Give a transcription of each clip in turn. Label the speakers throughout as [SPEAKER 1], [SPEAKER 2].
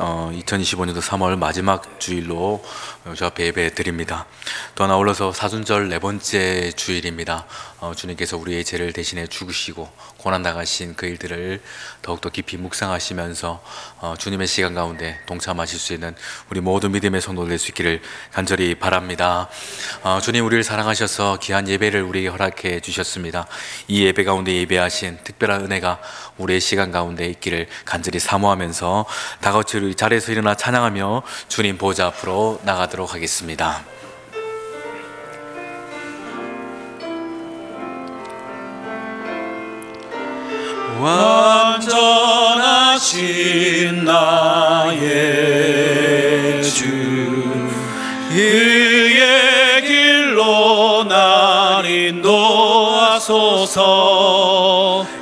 [SPEAKER 1] 2025년도 3월 마지막 주일로 저 앞에 예배 드립니다. 또한 아울러서 사순절 네 번째 주일입니다. 주님께서 우리의 죄를 대신해 죽으시고 고난 당하신 그 일들을 더욱더 깊이 묵상하시면서 주님의 시간 가운데 동참하실 수 있는 우리 모든 믿음의 성도 될 수 있기를 간절히 바랍니다. 주님 우리를 사랑하셔서 귀한 예배를 우리에게 허락해 주셨습니다. 이 예배 가운데 예배하신 특별한 은혜가 우리의 시간 가운데 있기를 간절히 사모하면서 다같이 우리 자리에서 일어나 찬양하며 주님 보좌 앞으로 나가도록 하겠습니다.
[SPEAKER 2] 완전하신 나의 주, 그의 길로 날 인도하소서.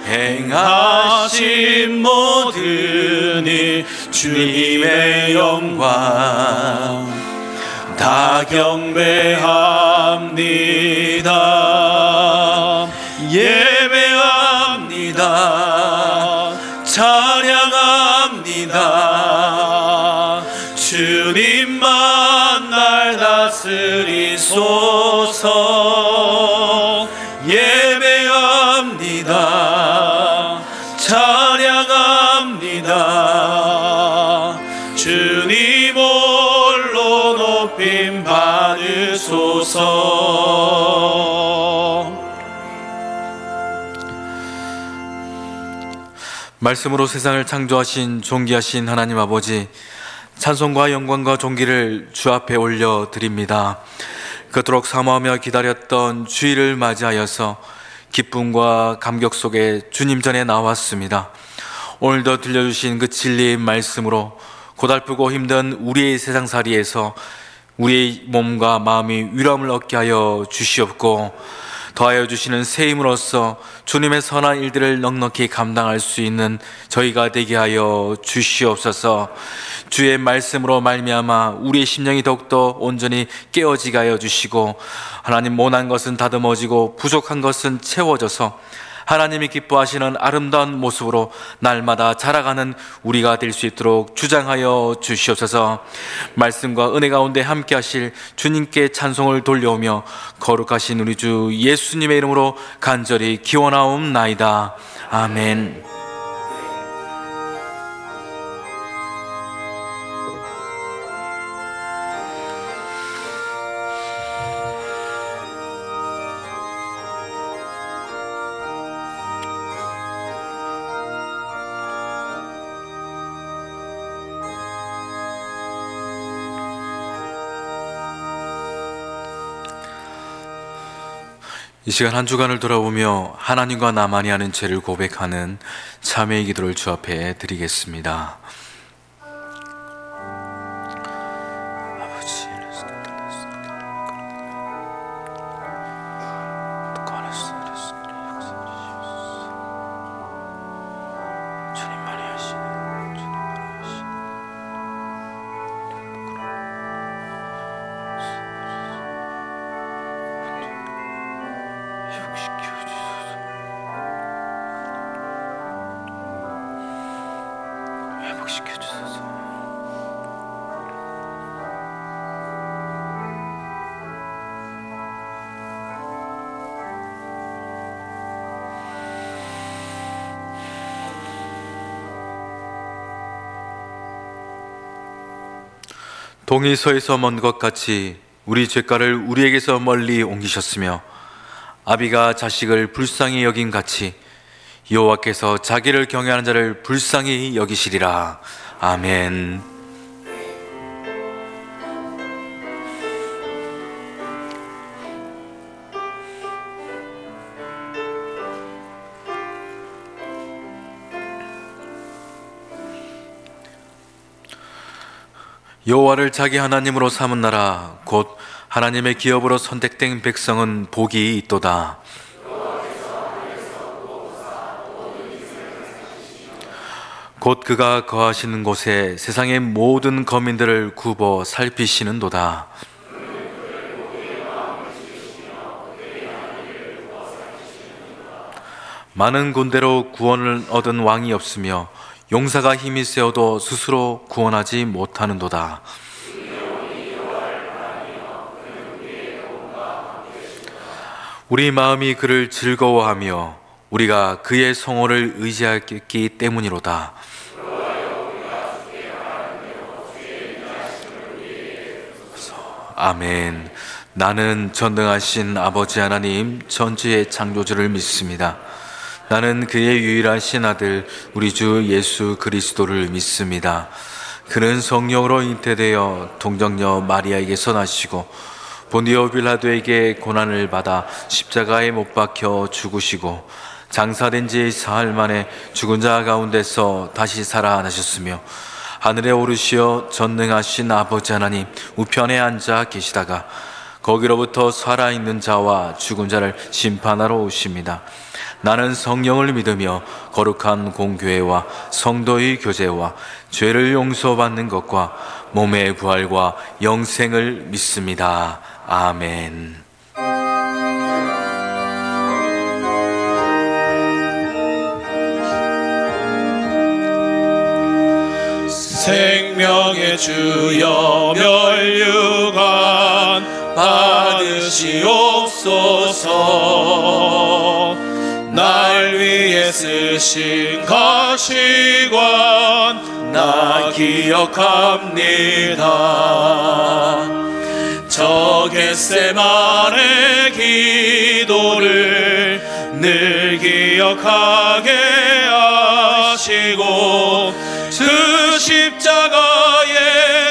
[SPEAKER 2] 행하신 모든 일 주님의 영광 다 경배합니다. 예배합니다. 찬양합니다. 주님만 날 다스리소서. 예배합니다. 찬양합니다. 주님 홀로 높임 받으소서.
[SPEAKER 1] 말씀으로 세상을 창조하신 존귀하신 하나님 아버지, 찬송과 영광과 존귀를 주 앞에 올려드립니다. 그토록 사모하며 기다렸던 주일을 맞이하여서 기쁨과 감격 속에 주님 전에 나왔습니다. 오늘도 들려주신 그 진리의 말씀으로 고달프고 힘든 우리의 세상살이에서 우리의 몸과 마음이 위로함을 얻게 하여 주시옵고, 더하여 주시는 새 힘으로써 주님의 선한 일들을 넉넉히 감당할 수 있는 저희가 되게 하여 주시옵소서. 주의 말씀으로 말미암아 우리의 심령이 더욱더 온전히 깨어지게 하여 주시고, 하나님 모난 것은 다듬어지고 부족한 것은 채워져서 하나님이 기뻐하시는 아름다운 모습으로 날마다 자라가는 우리가 될 수 있도록 주장하여 주시옵소서. 말씀과 은혜 가운데 함께 하실 주님께 찬송을 돌려오며 거룩하신 우리 주 예수님의 이름으로 간절히 기원하옵나이다. 아멘. 이 시간 한 주간을 돌아보며 하나님과 나만이 하는 죄를 고백하는 참회의 기도를 주 앞에 드리겠습니다. 동이 서에서 먼 것 같이 우리 죄가를 우리에게서 멀리 옮기셨으며, 아비가 자식을 불쌍히 여긴 같이 여호와께서 자기를 경외하는 자를 불쌍히 여기시리라. 아멘. 여호와를 자기 하나님으로 삼은 나라, 곧 하나님의 기업으로 선택된 백성은 복이 있도다. 곧 그가 거하시는 곳에 세상의 모든 거민들을 굽어 살피시는도다. 많은 군대로 구원을 얻은 왕이 없으며 용사가 힘이 세어도 스스로 구원하지 못하는도다. 우리 마음이 그를 즐거워하며 우리가 그의 성호를 의지하기 때문이로다. 아멘. 나는 전능하신 아버지 하나님 전지의 창조주를 믿습니다. 나는 그의 유일하신 아들 우리 주 예수 그리스도를 믿습니다. 그는 성령으로 잉태되어 동정녀 마리아에게서 나시고 본디오 빌라도에게 고난을 받아 십자가에 못 박혀 죽으시고 장사된 지 사흘 만에 죽은 자 가운데서 다시 살아나셨으며 하늘에 오르시어 전능하신 아버지 하나님 우편에 앉아 계시다가 거기로부터 살아있는 자와 죽은 자를 심판하러 오십니다. 나는 성령을 믿으며 거룩한 공교회와 성도의 교제와 죄를 용서받는 것과 몸의 부활과 영생을 믿습니다. 아멘.
[SPEAKER 2] 생명의 주여 멸류관 받으시옵소서. 날 위해 쓰신 가시관 나 기억합니다. 저 겟세마네 기도를 늘 기억하게 하시고 그 십자가의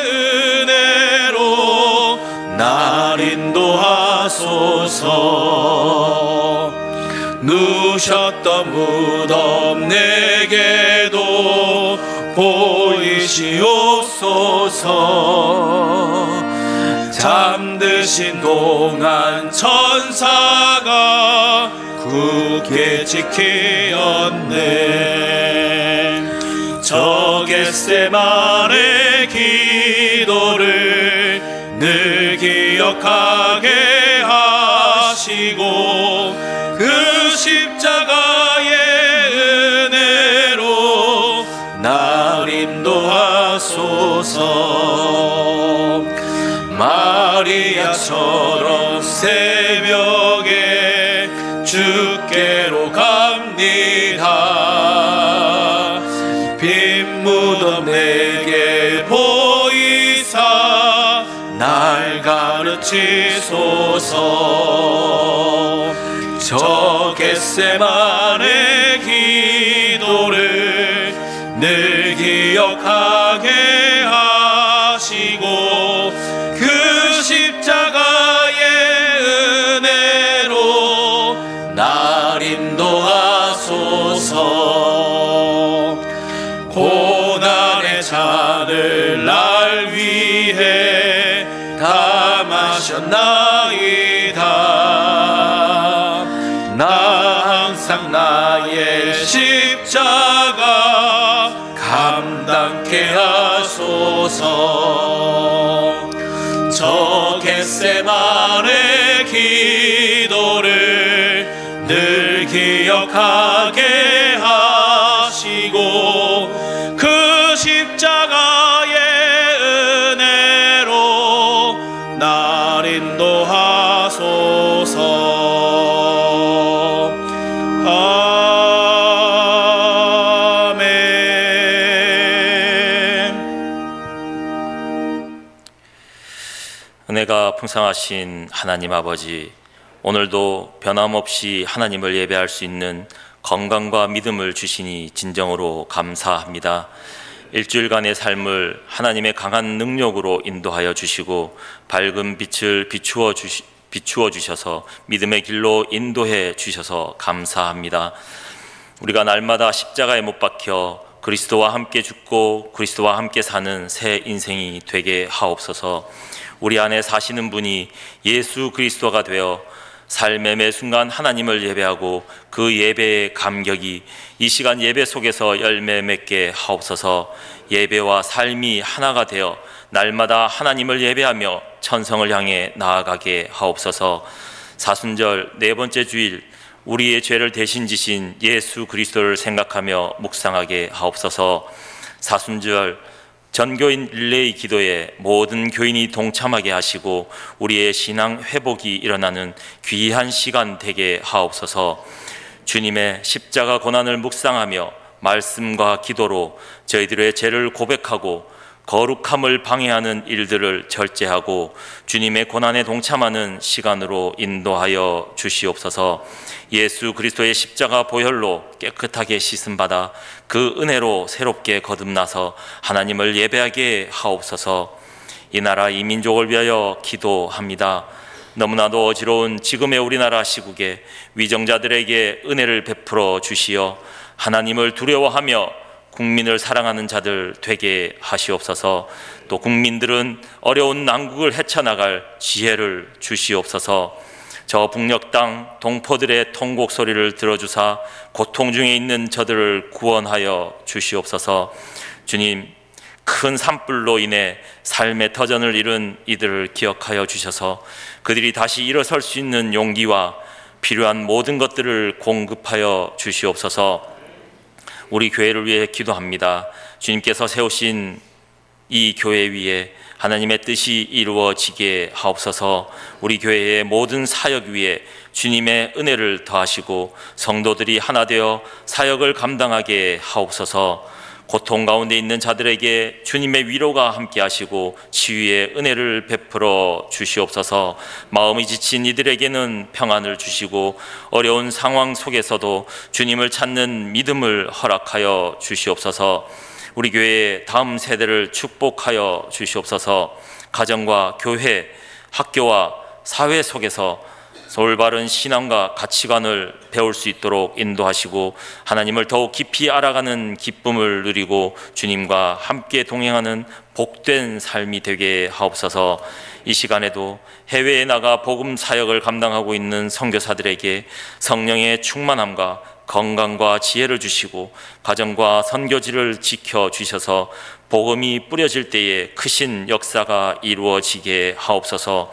[SPEAKER 2] 은혜로 날 인도하소서. 누셨던 무덤 내게도 보이시옵소서. 잠드신 동안 천사가 굳게 지키었네. 저 겟세마네 기도를 늘 기억하게 하시고 그 십자가의 은혜로 날 인도하소서. 마리아처럼 새벽에 주께로 갑니다. 빈 무덤 내게 보이사 날 가르치소서. 저 겟세마네 기도를 늘 기억하게 하시고 그 십자가의 은혜로 날 인도하소서. 고난의 잔을 날 위해 다 마셨나이다. 나 항상 나의 십자가 감당케 하소서. 저 겟세마네 기도를 늘 기억하게 하시고 그 십자가의 은혜로 날 인도하소서.
[SPEAKER 3] 은혜가 풍성하신 하나님 아버지, 오늘도 변함없이 하나님을 예배할 수 있는 건강과 믿음을 주시니 진정으로 감사합니다. 일주일간의 삶을 하나님의 강한 능력으로 인도하여 주시고 밝은 빛을 비추어 주셔서 믿음의 길로 인도해 주셔서 감사합니다. 우리가 날마다 십자가에 못 박혀 그리스도와 함께 죽고 그리스도와 함께 사는 새 인생이 되게 하옵소서. 우리 안에 사시는 분이 예수 그리스도가 되어 삶의 매 순간 하나님을 예배하고 그 예배의 감격이 이 시간 예배 속에서 열매 맺게 하옵소서. 예배와 삶이 하나가 되어 날마다 하나님을 예배하며 천성을 향해 나아가게 하옵소서. 사순절 네 번째 주일 우리의 죄를 대신 지신 예수 그리스도를 생각하며 묵상하게 하옵소서. 사순절 전교인 릴레이 기도에 모든 교인이 동참하게 하시고 우리의 신앙 회복이 일어나는 귀한 시간 되게 하옵소서. 주님의 십자가 고난을 묵상하며 말씀과 기도로 저희들의 죄를 고백하고 거룩함을 방해하는 일들을 절제하고 주님의 고난에 동참하는 시간으로 인도하여 주시옵소서. 예수 그리스도의 십자가 보혈로 깨끗하게 씻음받아 그 은혜로 새롭게 거듭나서 하나님을 예배하게 하옵소서. 이 나라 이 민족을 위하여 기도합니다. 너무나도 어지러운 지금의 우리나라 시국에 위정자들에게 은혜를 베풀어 주시어 하나님을 두려워하며 국민을 사랑하는 자들 되게 하시옵소서. 또 국민들은 어려운 난국을 헤쳐나갈 지혜를 주시옵소서. 저 북녘 땅 동포들의 통곡 소리를 들어주사 고통 중에 있는 저들을 구원하여 주시옵소서. 주님, 큰 산불로 인해 삶의 터전을 잃은 이들을 기억하여 주셔서 그들이 다시 일어설 수 있는 용기와 필요한 모든 것들을 공급하여 주시옵소서. 우리 교회를 위해 기도합니다. 주님께서 세우신 이 교회 위에 하나님의 뜻이 이루어지게 하옵소서. 우리 교회의 모든 사역 위에 주님의 은혜를 더하시고 성도들이 하나 되어 사역을 감당하게 하옵소서. 고통 가운데 있는 자들에게 주님의 위로가 함께 하시고 치유의 은혜를 베풀어 주시옵소서. 마음이 지친 이들에게는 평안을 주시고 어려운 상황 속에서도 주님을 찾는 믿음을 허락하여 주시옵소서. 우리 교회의 다음 세대를 축복하여 주시옵소서. 가정과 교회, 학교와 사회 속에서 올바른 신앙과 가치관을 배울 수 있도록 인도하시고 하나님을 더욱 깊이 알아가는 기쁨을 누리고 주님과 함께 동행하는 복된 삶이 되게 하옵소서. 이 시간에도 해외에 나가 복음 사역을 감당하고 있는 선교사들에게 성령의 충만함과 건강과 지혜를 주시고 가정과 선교지를 지켜주셔서 복음이 뿌려질 때에 크신 역사가 이루어지게 하옵소서.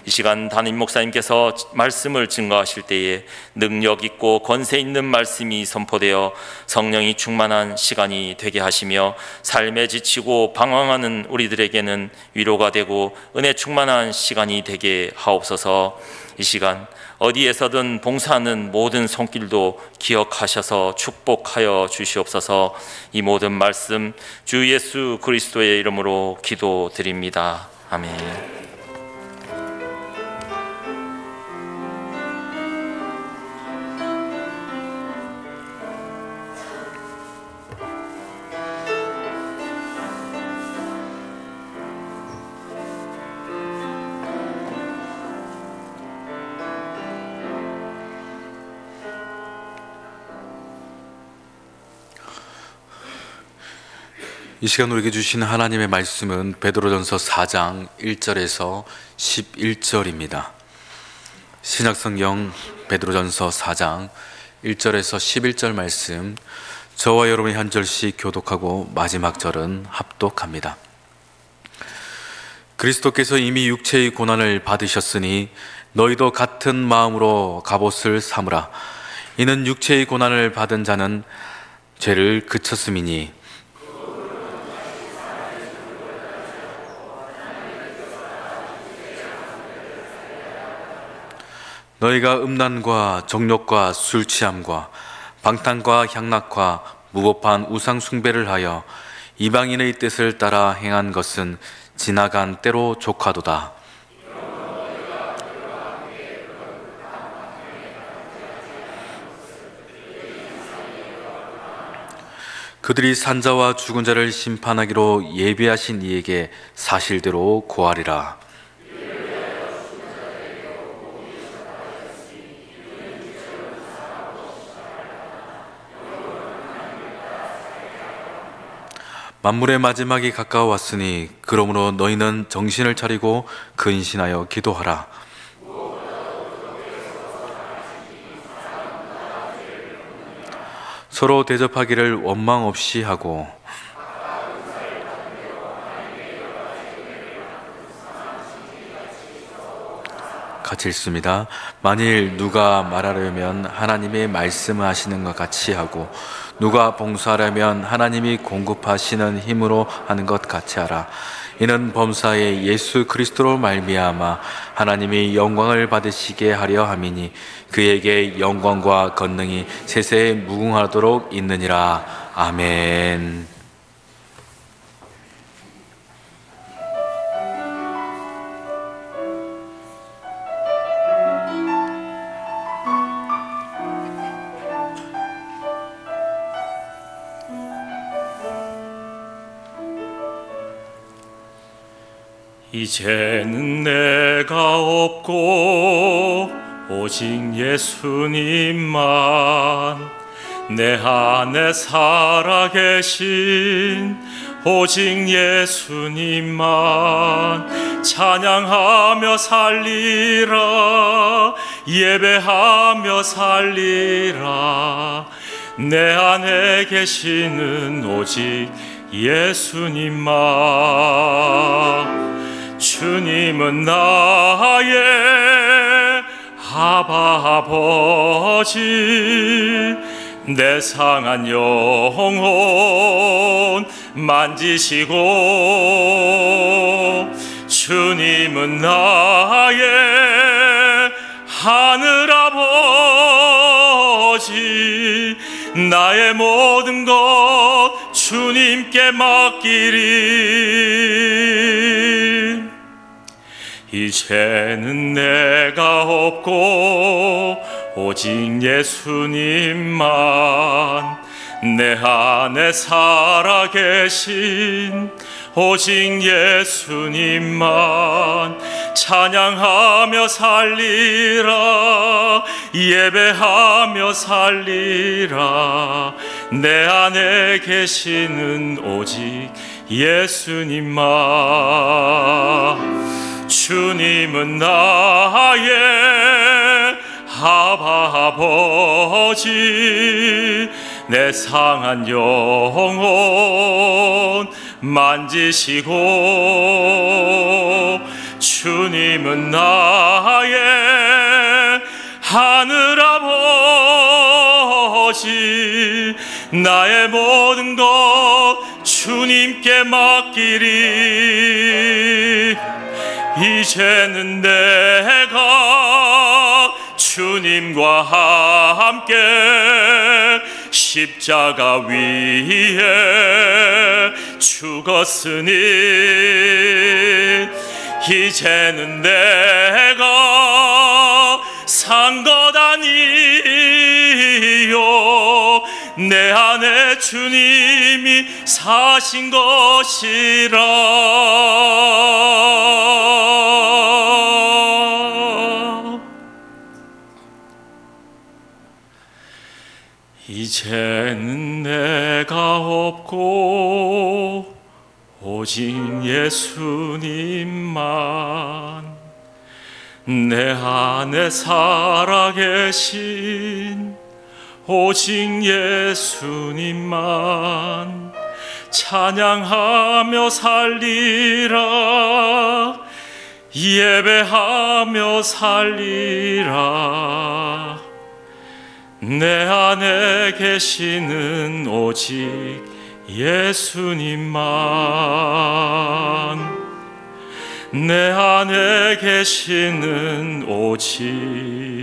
[SPEAKER 3] 이 시간 담임 목사님께서 말씀을 증거하실 때에 능력 있고 권세 있는 말씀이 선포되어 성령이 충만한 시간이 되게 하시며 삶에 지치고 방황하는 우리들에게는 위로가 되고 은혜 충만한 시간이 되게 하옵소서. 이 시간 어디에서든 봉사하는 모든 손길도 기억하셔서 축복하여 주시옵소서. 이 모든 말씀 주 예수 그리스도의 이름으로 기도드립니다. 아멘.
[SPEAKER 1] 이 시간 우리에게 주신 하나님의 말씀은 베드로전서 4장 1절에서 11절입니다. 신약성경 베드로전서 4장 1절에서 11절 말씀, 저와 여러분이 한 절씩 교독하고 마지막 절은 합독합니다. 그리스도께서 이미 육체의 고난을 받으셨으니 너희도 같은 마음으로 갑옷을 삼으라. 이는 육체의 고난을 받은 자는 죄를 그쳤음이니 너희가 음란과 정욕과 술취함과 방탕과 향락과 무법한 우상 숭배를 하여 이방인의 뜻을 따라 행한 것은 지나간 때로 족하도다. 그들이 산자와 죽은 자를 심판하기로 예비하신 이에게 사실대로 고하리라. 만물의 마지막이 가까워왔으니 그러므로 너희는 정신을 차리고 근신하여 기도하라. 서로 대접하기를 원망 없이 하고 같이 읽습니다. 만일 누가 말하려면 하나님의 말씀을 하시는 것 같이 하고 누가 봉사하려면 하나님이 공급하시는 힘으로 하는 것 같이 하라. 이는 범사에 예수 그리스도로 말미암아 하나님이 영광을 받으시게 하려 함이니 그에게 영광과 권능이 세세에 무궁하도록 있느니라. 아멘.
[SPEAKER 2] 이제는 내가 없고 오직 예수님만 내 안에 살아계신 오직 예수님만 찬양하며 살리라 예배하며 살리라 내 안에 계시는 오직 예수님만 주님은 나의 아바 아버지 내 상한 영혼 만지시고 주님은 나의 하늘 아버지 나의 모든 것 주님께 맡기리 이제는 내가 없고 오직 예수님만 내 안에 살아계신 오직 예수님만 찬양하며 살리라 예배하며 살리라 내 안에 계시는 오직 예수님만 주님은 나의 아바 아버지 내 상한 영혼 만지시고 주님은 나의 하늘 아버지 나의 모든 것 주님께 맡기리 이제는 내가 주님과 함께 십자가 위에 죽었으니 이제는 내가 산 것 아니요 내 안에 주님이 사신 것이라 이제는 내가 없고 오직 예수님만 내 안에 살아계신 오직 예수님만 찬양하며 살리라 예배하며 살리라 내 안에 계시는 오직 예수님만 내 안에 계시는 오직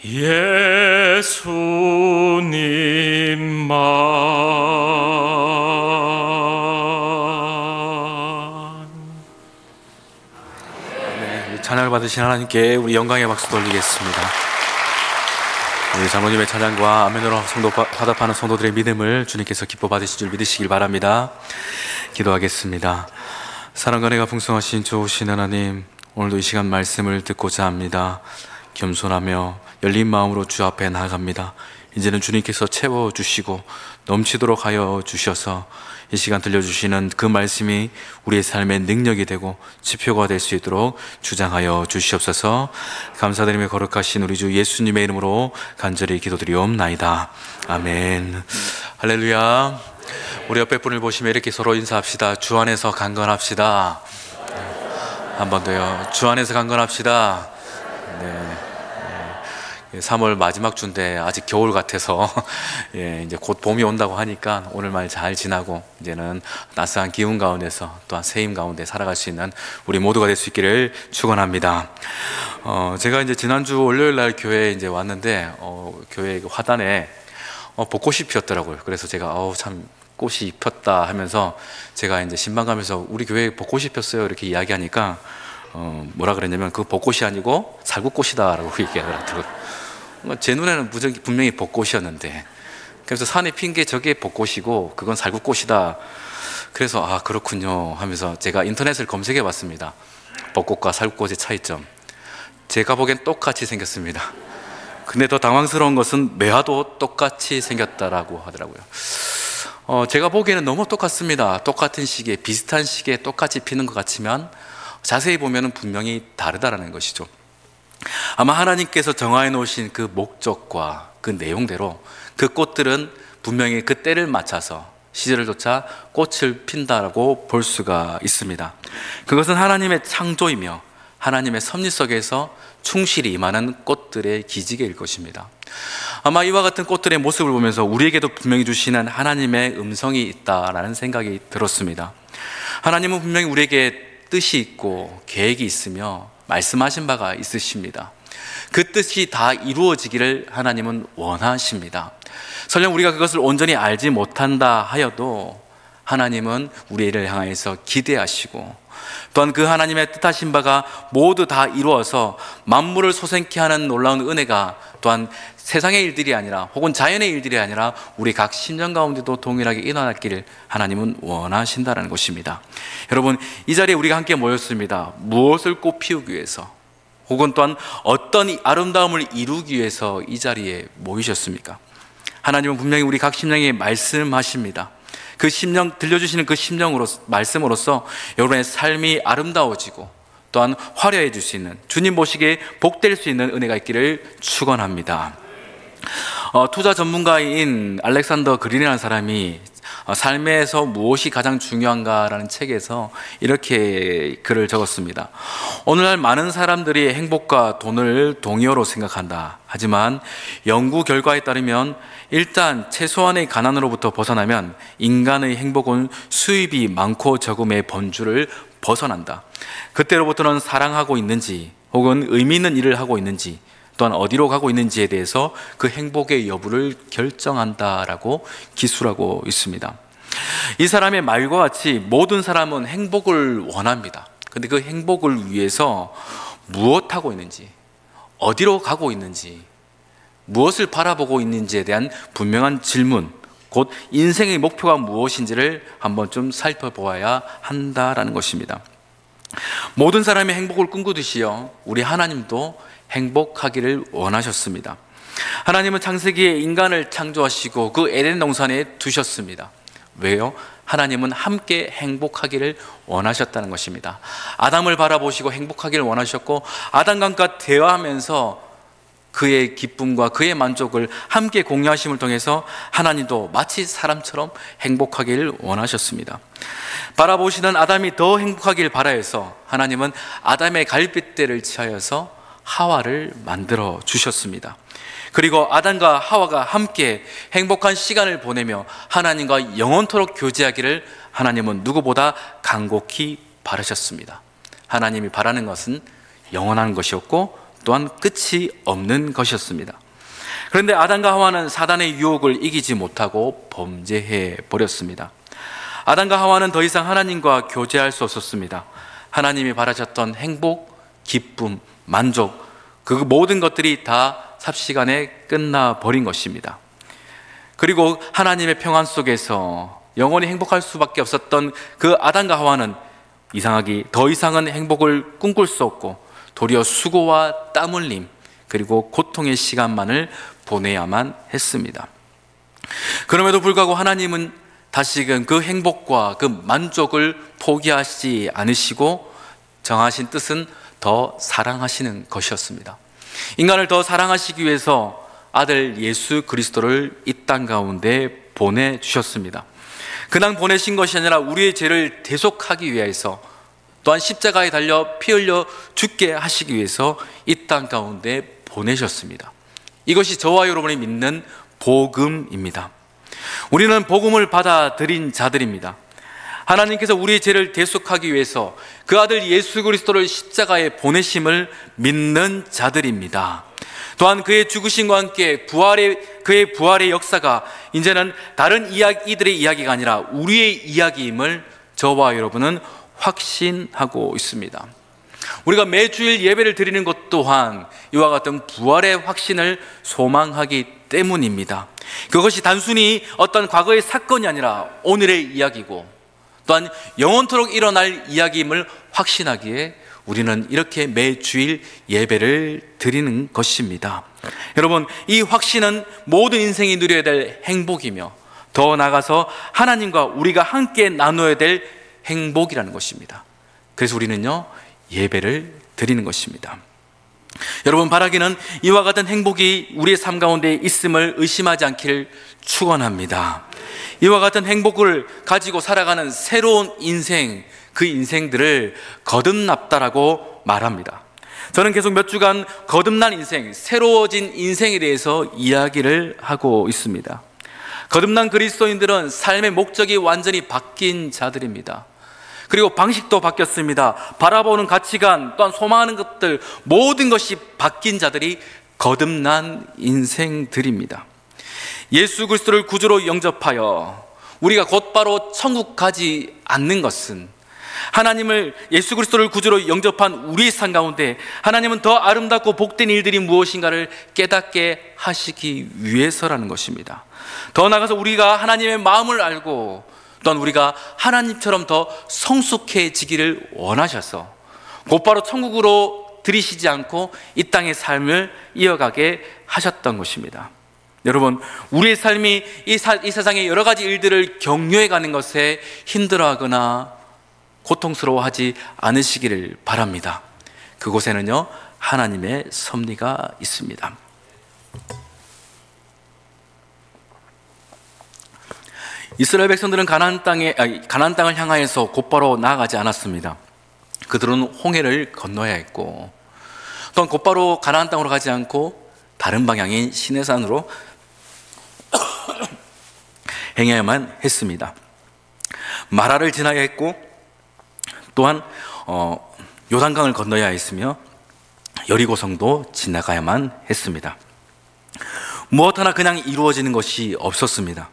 [SPEAKER 2] 예수님만.
[SPEAKER 1] 네, 찬양을 받으신 하나님께 우리 영광의 박수 돌리겠습니다. 우리 장로님의 찬양과 아멘으로 화답하는 성도들의 믿음을 주님께서 기뻐 받으실 줄 믿으시길 바랍니다. 기도하겠습니다. 사랑과 은혜가 풍성하신 좋으신 하나님, 오늘도 이 시간 말씀을 듣고자 합니다. 겸손하며 열린 마음으로 주 앞에 나아갑니다. 이제는 주님께서 채워주시고 넘치도록 하여 주셔서 이 시간 들려주시는 그 말씀이 우리의 삶의 능력이 되고 지표가 될 수 있도록 주장하여 주시옵소서. 감사드리며 거룩하신 우리 주 예수님의 이름으로 간절히 기도드리옵나이다. 아멘. 할렐루야. 우리 옆에 분을 보시며 이렇게 서로 인사합시다. 주 안에서 강건합시다. 한 번 더요. 주 안에서 강건합시다. 네. 3월 마지막 주인데 아직 겨울 같아서 이제 곧 봄이 온다고 하니까 오늘 말 잘 지나고 이제는 따스한 기운 가운데서 또한 새힘 가운데 살아갈 수 있는 우리 모두가 될 수 있기를 축원합니다. 제가 이제 지난주 월요일 날 교회에 이제 왔는데 교회 화단에 벚꽃이 피었더라고요. 그래서 제가 참 꽃이 폈다 하면서 제가 이제 신방 가면서 우리 교회에 벚꽃이 폈어요 이렇게 이야기하니까 뭐라 그랬냐면 그 벚꽃이 아니고 살구꽃이다 라고 얘기하더라고요. 제 눈에는 분명히 벚꽃이었는데, 그래서 산에 핀 게 저게 벚꽃이고 그건 살구꽃이다. 그래서 그렇군요 하면서 제가 인터넷을 검색해 봤습니다. 벚꽃과 살구꽃의 차이점. 제가 보기엔 똑같이 생겼습니다. 근데 더 당황스러운 것은 매화도 똑같이 생겼다라고 하더라고요. 제가 보기에는 너무 똑같습니다. 똑같은 시기에, 비슷한 시기에 똑같이 피는 것 같지만 자세히 보면 분명히 다르다라는 것이죠. 아마 하나님께서 정하여 놓으신 그 목적과 그 내용대로 그 꽃들은 분명히 그 때를 맞춰서 시절을 쫓아 꽃을 핀다라고 볼 수가 있습니다. 그것은 하나님의 창조이며 하나님의 섭리 속에서 충실히 임하는 꽃들의 기지개일 것입니다. 아마 이와 같은 꽃들의 모습을 보면서 우리에게도 분명히 주시는 하나님의 음성이 있다라는 생각이 들었습니다. 하나님은 분명히 우리에게 뜻이 있고 계획이 있으며 말씀하신 바가 있으십니다. 그 뜻이 다 이루어지기를 하나님은 원하십니다. 설령 우리가 그것을 온전히 알지 못한다 하여도 하나님은 우리를 향해서 기대하시고 또한 그 하나님의 뜻하신 바가 모두 다 이루어서 만물을 소생케 하는 놀라운 은혜가 또한 세상의 일들이 아니라 혹은 자연의 일들이 아니라 우리 각 심령 가운데도 동일하게 일어났기를 하나님은 원하신다는 것입니다. 여러분, 이 자리에 우리가 함께 모였습니다. 무엇을 꽃피우기 위해서 혹은 또한 어떤 아름다움을 이루기 위해서 이 자리에 모이셨습니까? 하나님은 분명히 우리 각 심령에 말씀하십니다. 그 심령, 들려주시는 그 심령으로, 말씀으로써 여러분의 삶이 아름다워지고 또한 화려해질 수 있는, 주님 보시기에 복될 수 있는 은혜가 있기를 축원합니다. 투자 전문가인 알렉산더 그린이라는 사람이 삶에서 무엇이 가장 중요한가라는 책에서 이렇게 글을 적었습니다. 오늘날 많은 사람들이 행복과 돈을 동의어로 생각한다. 하지만 연구 결과에 따르면 일단 최소한의 가난으로부터 벗어나면 인간의 행복은 수입이 많고 적음의 범주를 벗어난다. 그때로부터는 사랑하고 있는지 혹은 의미 있는 일을 하고 있는지 또한 어디로 가고 있는지에 대해서 그 행복의 여부를 결정한다라고 기술하고 있습니다. 이 사람의 말과 같이 모든 사람은 행복을 원합니다. 그런데 그 행복을 위해서 무엇하고 있는지, 어디로 가고 있는지, 무엇을 바라보고 있는지에 대한 분명한 질문, 곧 인생의 목표가 무엇인지를 한번 좀 살펴보아야 한다라는 것입니다. 모든 사람이 행복을 꿈꾸듯이요, 우리 하나님도 행복하기를 원하셨습니다. 하나님은 창세기에 인간을 창조하시고 그 에덴 동산에 두셨습니다. 왜요? 하나님은 함께 행복하기를 원하셨다는 것입니다. 아담을 바라보시고 행복하기를 원하셨고 아담과 대화하면서 그의 기쁨과 그의 만족을 함께 공유하심을 통해서 하나님도 마치 사람처럼 행복하기를 원하셨습니다. 바라보시는 아담이 더 행복하길 바라해서 하나님은 아담의 갈빗대를 취하여서 하와를 만들어 주셨습니다. 그리고 아담과 하와가 함께 행복한 시간을 보내며 하나님과 영원토록 교제하기를 하나님은 누구보다 간곡히 바라셨습니다. 하나님이 바라는 것은 영원한 것이었고 또한 끝이 없는 것이었습니다. 그런데 아담과 하와는 사단의 유혹을 이기지 못하고 범죄해 버렸습니다. 아담과 하와는 더 이상 하나님과 교제할 수 없었습니다. 하나님이 바라셨던 행복, 기쁨, 만족, 그 모든 것들이 다 삽시간에 끝나버린 것입니다. 그리고 하나님의 평안 속에서 영원히 행복할 수밖에 없었던 그 아담과 하와는 이상하게 더 이상은 행복을 꿈꿀 수 없고 도리어 수고와 땀 흘림 그리고 고통의 시간만을 보내야만 했습니다. 그럼에도 불구하고 하나님은 다시금 그 행복과 그 만족을 포기하지 않으시고 정하신 뜻은 더 사랑하시는 것이었습니다. 인간을 더 사랑하시기 위해서 아들 예수 그리스도를 이 땅 가운데 보내주셨습니다. 그냥 보내신 것이 아니라 우리의 죄를 대속하기 위해서 또한 십자가에 달려 피 흘려 죽게 하시기 위해서 이 땅 가운데 보내셨습니다. 이것이 저와 여러분이 믿는 복음입니다. 우리는 복음을 받아들인 자들입니다. 하나님께서 우리의 죄를 대속하기 위해서 그 아들 예수 그리스도를 십자가에 보내심을 믿는 자들입니다. 또한 그의 죽으심과 함께 그의 부활의 역사가 이제는 다른 이들의 이야기가 아니라 우리의 이야기임을 저와 여러분은 확신하고 있습니다. 우리가 매주일 예배를 드리는 것 또한 이와 같은 부활의 확신을 소망하기 때문입니다. 그것이 단순히 어떤 과거의 사건이 아니라 오늘의 이야기고 또한 영원토록 일어날 이야기임을 확신하기에 우리는 이렇게 매주일 예배를 드리는 것입니다. 여러분, 이 확신은 모든 인생이 누려야 될 행복이며 더 나아가서 하나님과 우리가 함께 나누어야 될 행복이라는 것입니다. 그래서 우리는요, 예배를 드리는 것입니다. 여러분, 바라기는 이와 같은 행복이 우리의 삶 가운데 있음을 의심하지 않기를 축원합니다. 이와 같은 행복을 가지고 살아가는 새로운 인생, 그 인생들을 거듭났다라고 말합니다. 저는 계속 몇 주간 거듭난 인생, 새로워진 인생에 대해서 이야기를 하고 있습니다. 거듭난 그리스도인들은 삶의 목적이 완전히 바뀐 자들입니다. 그리고 방식도 바뀌었습니다. 바라보는 가치관, 또한 소망하는 것들, 모든 것이 바뀐 자들이 거듭난 인생들입니다. 예수 그리스도를 구주로 영접하여 우리가 곧바로 천국 가지 않는 것은 하나님을, 예수 그리스도를 구주로 영접한 우리의 삶 가운데 하나님은 더 아름답고 복된 일들이 무엇인가를 깨닫게 하시기 위해서라는 것입니다. 더 나아가서 우리가 하나님의 마음을 알고 또한 우리가 하나님처럼 더 성숙해지기를 원하셔서 곧바로 천국으로 들이시지 않고 이 땅의 삶을 이어가게 하셨던 것입니다. 여러분, 우리의 삶이 이 세상의 여러 가지 일들을 격려해가는 것에 힘들어하거나 고통스러워하지 않으시기를 바랍니다. 그곳에는요, 하나님의 섭리가 있습니다. 이스라엘 백성들은 가나안 땅을 향하여서 곧바로 나아가지 않았습니다. 그들은 홍해를 건너야 했고, 또한 곧바로 가나안 땅으로 가지 않고 다른 방향인 시내산으로 행해야만 했습니다. 마라를 지나야 했고, 또한 요단강을 건너야 했으며 여리고성도 지나가야만 했습니다. 무엇 하나 그냥 이루어지는 것이 없었습니다.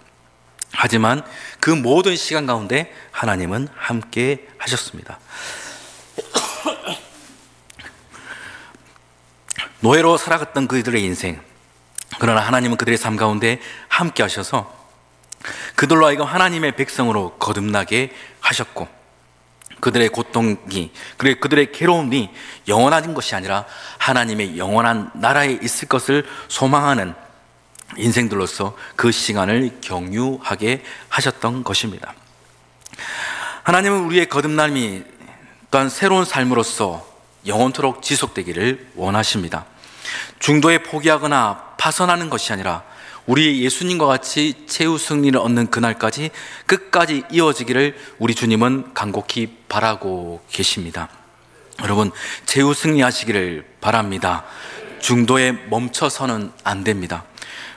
[SPEAKER 1] 하지만 그 모든 시간 가운데 하나님은 함께 하셨습니다. 노예로 살아갔던 그들의 인생, 그러나 하나님은 그들의 삶 가운데 함께 하셔서 그들로 하여금 하나님의 백성으로 거듭나게 하셨고, 그들의 고통이, 그리고 그들의 괴로움이 영원한 것이 아니라 하나님의 영원한 나라에 있을 것을 소망하는 인생들로서 그 시간을 경유하게 하셨던 것입니다. 하나님은 우리의 거듭남이 또한 새로운 삶으로서 영원토록 지속되기를 원하십니다. 중도에 포기하거나 파선하는 것이 아니라 우리 예수님과 같이 최후 승리를 얻는 그날까지 끝까지 이어지기를 우리 주님은 간곡히 바라고 계십니다. 여러분, 최후 승리하시기를 바랍니다. 중도에 멈춰서는 안 됩니다.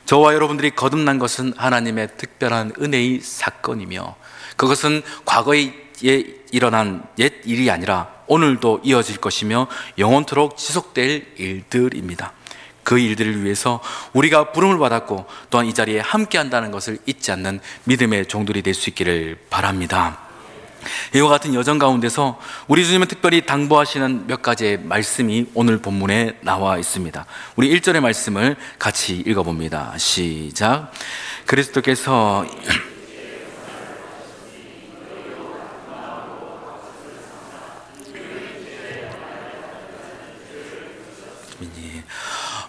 [SPEAKER 1] 저와 여러분들이 거듭난 것은 하나님의 특별한 은혜의 사건이며, 그것은 과거에 일어난 옛 일이 아니라 오늘도 이어질 것이며 영원토록 지속될 일들입니다. 그 일들을 위해서 우리가 부름을 받았고 또한 이 자리에 함께 한다는 것을 잊지 않는 믿음의 종들이 될 수 있기를 바랍니다. 이와 같은 여정 가운데서 우리 주님은 특별히 당부하시는 몇 가지의 말씀이 오늘 본문에 나와 있습니다. 우리 1절의 말씀을 같이 읽어봅니다. 시작. 그리스도께서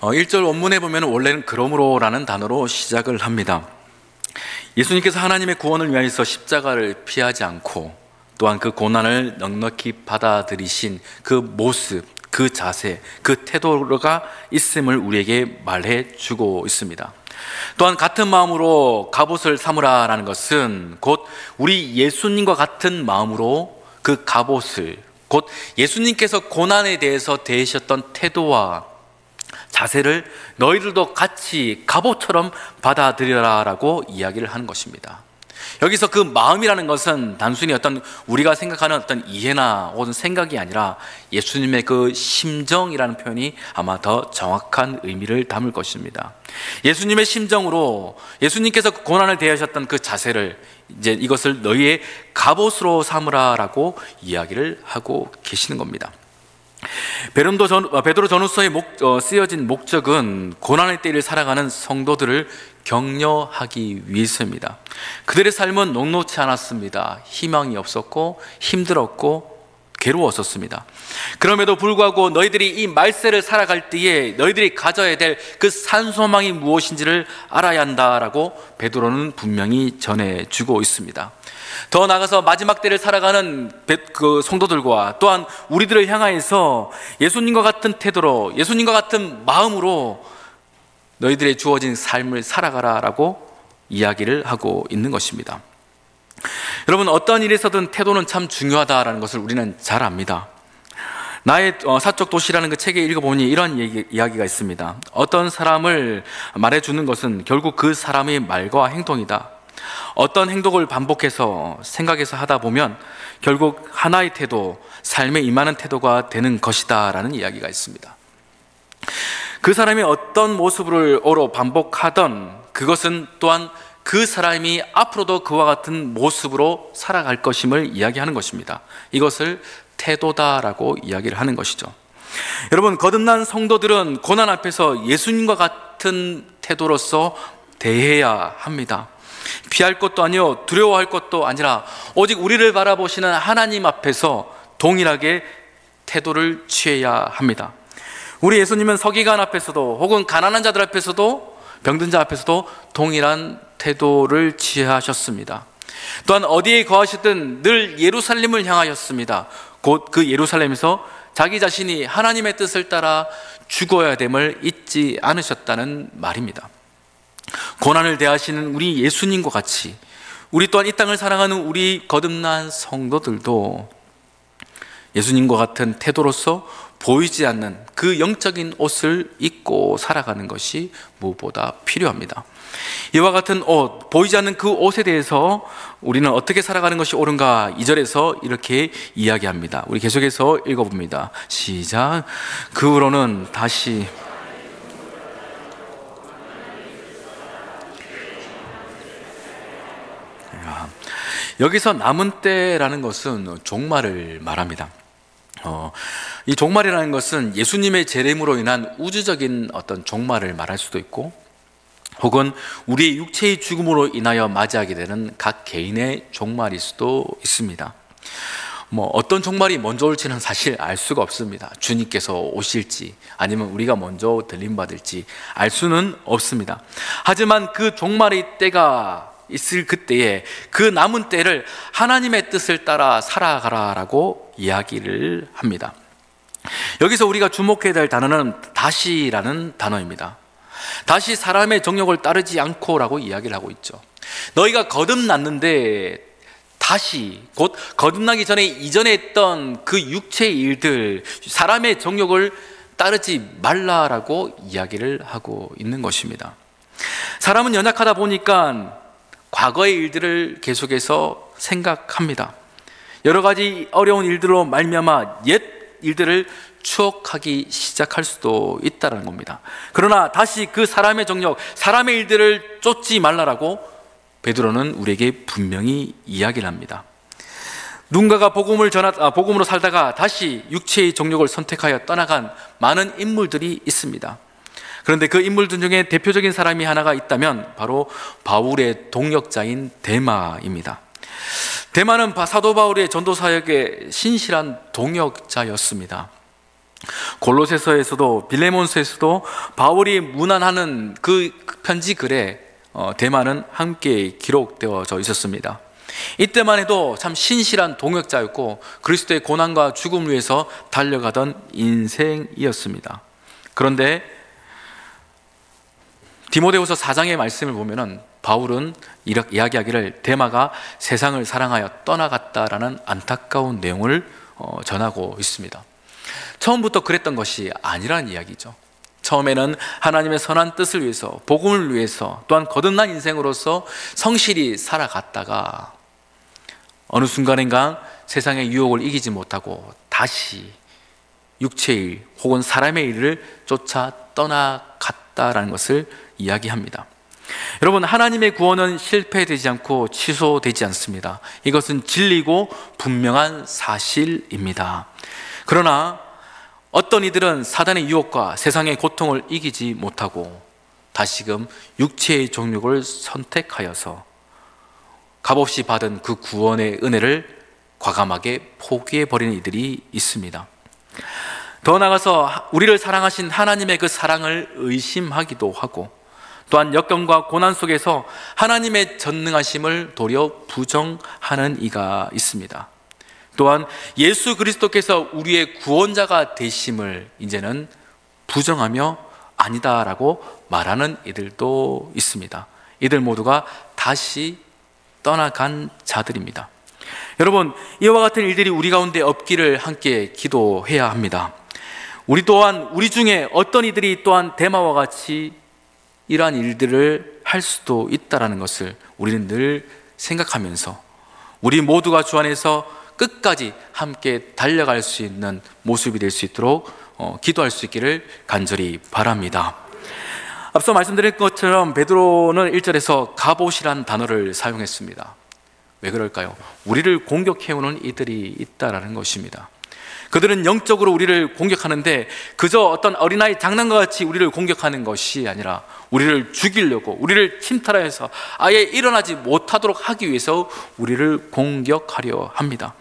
[SPEAKER 1] 어, 1절 원문에 보면 원래는 그러므로라는 단어로 시작을 합니다. 예수님께서 하나님의 구원을 위하여서 십자가를 피하지 않고 또한 그 고난을 넉넉히 받아들이신 그 모습, 그 자세, 그 태도가 있음을 우리에게 말해 주고 있습니다. 또한 같은 마음으로 갑옷을 삼으라라는 것은 곧 우리 예수님과 같은 마음으로 그 갑옷을, 곧 예수님께서 고난에 대해서 대하셨던 태도와 자세를 너희들도 같이 갑옷처럼 받아들여라라고 이야기를 하는 것입니다. 여기서 그 마음이라는 것은 단순히 어떤 우리가 생각하는 어떤 이해나 혹은 생각이 아니라 예수님의 그 심정이라는 표현이 아마 더 정확한 의미를 담을 것입니다. 예수님의 심정으로 예수님께서 고난을 대하셨던 그 자세를 이제 이것을 너희의 갑옷으로 삼으라라고 이야기를 하고 계시는 겁니다. 베드로 전후서에 쓰여진 목적은 고난의 때를 살아가는 성도들을 격려하기 위해서입니다. 그들의 삶은 녹록지 않았습니다. 희망이 없었고 힘들었고 괴로웠었습니다. 그럼에도 불구하고 너희들이 이 말세를 살아갈 때에 너희들이 가져야 될 그 산소망이 무엇인지를 알아야 한다라고 베드로는 분명히 전해주고 있습니다. 더 나아가서 마지막 때를 살아가는 그 성도들과 또한 우리들을 향하여서 예수님과 같은 태도로, 예수님과 같은 마음으로 너희들의 주어진 삶을 살아가라라고 이야기를 하고 있는 것입니다. 여러분, 어떤 일에서든 태도는 참 중요하다라는 것을 우리는 잘 압니다. 나의 사적 도시라는 그 책에 읽어보니 이런 이야기가 있습니다. 어떤 사람을 말해주는 것은 결국 그 사람의 말과 행동이다. 어떤 행동을 반복해서 생각해서 하다 보면 결국 하나의 태도, 삶에 임하는 태도가 되는 것이다 라는 이야기가 있습니다. 그 사람이 어떤 모습으로 반복하던 그것은 또한 그 사람이 앞으로도 그와 같은 모습으로 살아갈 것임을 이야기하는 것입니다. 이것을 태도다라고 이야기를 하는 것이죠. 여러분, 거듭난 성도들은 고난 앞에서 예수님과 같은 태도로서 대해야 합니다. 피할 것도 아니요 두려워할 것도 아니라 오직 우리를 바라보시는 하나님 앞에서 동일하게 태도를 취해야 합니다. 우리 예수님은 서기관 앞에서도 혹은 가난한 자들 앞에서도 병든 자 앞에서도 동일한 태도를 취하셨습니다. 또한 어디에 거하시든 늘 예루살렘을 향하였습니다. 곧 그 예루살렘에서 자기 자신이 하나님의 뜻을 따라 죽어야 됨을 잊지 않으셨다는 말입니다. 고난을 대하시는 우리 예수님과 같이 우리 또한 이 땅을 사랑하는 우리 거듭난 성도들도 예수님과 같은 태도로서 보이지 않는 그 영적인 옷을 입고 살아가는 것이 무엇보다 필요합니다. 이와 같은 옷, 보이지 않는 그 옷에 대해서 우리는 어떻게 살아가는 것이 옳은가 2절에서 이렇게 이야기합니다. 우리 계속해서 읽어봅니다. 시작. 그 후로는 다시 여기서 남은 때라는 것은 종말을 말합니다. 이 종말이라는 것은 예수님의 재림으로 인한 우주적인 어떤 종말을 말할 수도 있고 혹은 우리의 육체의 죽음으로 인하여 맞이하게 되는 각 개인의 종말일 수도 있습니다. 어떤 종말이 먼저 올지는 사실 알 수가 없습니다. 주님께서 오실지 아니면 우리가 먼저 들림받을지 알 수는 없습니다. 하지만 그 종말의 때가 있을 그때에 그 남은 때를 하나님의 뜻을 따라 살아가라라고 이야기를 합니다. 여기서 우리가 주목해야 될 단어는 다시라는 단어입니다. 다시 사람의 정욕을 따르지 않고라고 이야기를 하고 있죠. 너희가 거듭났는데 다시 곧 거듭나기 전에 이전에 했던 그 육체의 일들, 사람의 정욕을 따르지 말라라고 이야기를 하고 있는 것입니다. 사람은 연약하다 보니까 과거의 일들을 계속해서 생각합니다. 여러 가지 어려운 일들로 말미암아 옛 일들을 추억하기 시작할 수도 있다는 겁니다. 그러나 다시 그 사람의 정욕, 사람의 일들을 쫓지 말라라고 베드로는 우리에게 분명히 이야기를 합니다. 누군가가 복음으로 살다가 다시 육체의 정욕을 선택하여 떠나간 많은 인물들이 있습니다. 그런데 그 인물들 중에 대표적인 사람이 하나가 있다면 바로 바울의 동역자인 데마입니다. 데마는 사도 바울의 전도 사역의 신실한 동역자였습니다. 골로새서에서도 빌레몬서에서도 바울이 문안하는 그 편지 글에 데마는 함께 기록되어져 있었습니다. 이때만 해도 참 신실한 동역자였고 그리스도의 고난과 죽음을 위해서 달려가던 인생이었습니다. 그런데 디모데후서 4장의 말씀을 보면은 바울은 이렇게 이야기하기를 데마가 세상을 사랑하여 떠나갔다라는 안타까운 내용을 전하고 있습니다. 처음부터 그랬던 것이 아니라는 이야기죠. 처음에는 하나님의 선한 뜻을 위해서, 복음을 위해서, 또한 거듭난 인생으로서 성실히 살아갔다가 어느 순간인가 세상의 유혹을 이기지 못하고 다시 육체의 일 혹은 사람의 일을 쫓아 떠나갔다라는 것을 이야기합니다. 여러분, 하나님의 구원은 실패되지 않고 취소되지 않습니다. 이것은 진리고 분명한 사실입니다. 그러나 어떤 이들은 사단의 유혹과 세상의 고통을 이기지 못하고 다시금 육체의 종육을 선택하여서 값없이 받은 그 구원의 은혜를 과감하게 포기해버리는 이들이 있습니다. 더 나아가서 우리를 사랑하신 하나님의 그 사랑을 의심하기도 하고, 또한 역경과 고난 속에서 하나님의 전능하심을 도리어 부정하는 이가 있습니다. 또한 예수 그리스도께서 우리의 구원자가 되심을 이제는 부정하며 아니다라고 말하는 이들도 있습니다. 이들 모두가 다시 떠나간 자들입니다. 여러분, 이와 같은 일들이 우리 가운데 없기를 함께 기도해야 합니다. 우리 또한 우리 중에 어떤 이들이 또한 데마와 같이 이러한 일들을 할 수도 있다는 것을 우리는 늘 생각하면서 우리 모두가 주 안에서 끝까지 함께 달려갈 수 있는 모습이 될 수 있도록 기도할 수 있기를 간절히 바랍니다. 앞서 말씀드린 것처럼 베드로는 1절에서 갑옷이란 단어를 사용했습니다. 왜 그럴까요? 우리를 공격해오는 이들이 있다라는 것입니다. 그들은 영적으로 우리를 공격하는데 그저 어떤 어린아이 장난과 같이 우리를 공격하는 것이 아니라 우리를 죽이려고, 우리를 침탈해서 아예 일어나지 못하도록 하기 위해서 우리를 공격하려 합니다.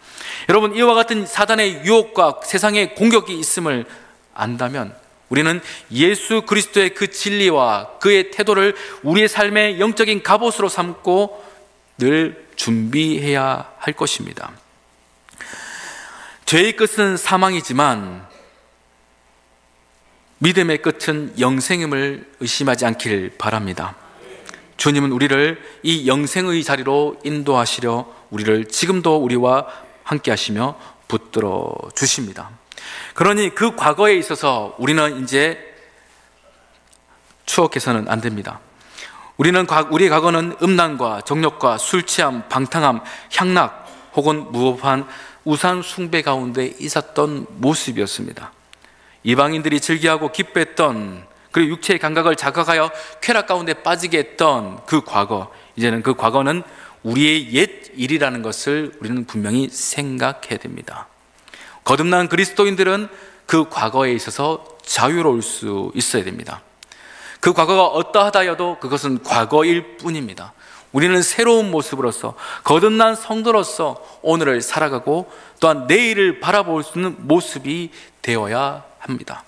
[SPEAKER 1] 여러분, 이와 같은 사단의 유혹과 세상의 공격이 있음을 안다면 우리는 예수 그리스도의 그 진리와 그의 태도를 우리의 삶의 영적인 갑옷으로 삼고 늘 준비해야 할 것입니다. 죄의 끝은 사망이지만 믿음의 끝은 영생임을 의심하지 않길 바랍니다. 주님은 우리를 이 영생의 자리로 인도하시려 우리를 지금도 우리와 함께 하시며 붙들어 주십니다. 그러니 그 과거에 있어서 우리는 이제 추억해서는 안 됩니다. 우리의 과거는 음란과 정욕과 술 취함, 방탕함, 향락 혹은 무법한 우상 숭배 가운데 있었던 모습이었습니다. 이방인들이 즐겨하고 기뻐했던, 그리고 육체의 감각을 자극하여 쾌락 가운데 빠지게 했던 그 과거, 이제는 그 과거는 우리의 옛 일이라는 것을 우리는 분명히 생각해야 됩니다. 거듭난 그리스도인들은 그 과거에 있어서 자유로울 수 있어야 됩니다. 그 과거가 어떠하다여도 그것은 과거일 뿐입니다. 우리는 새로운 모습으로서 거듭난 성도로서 오늘을 살아가고 또한 내일을 바라볼 수 있는 모습이 되어야 합니다.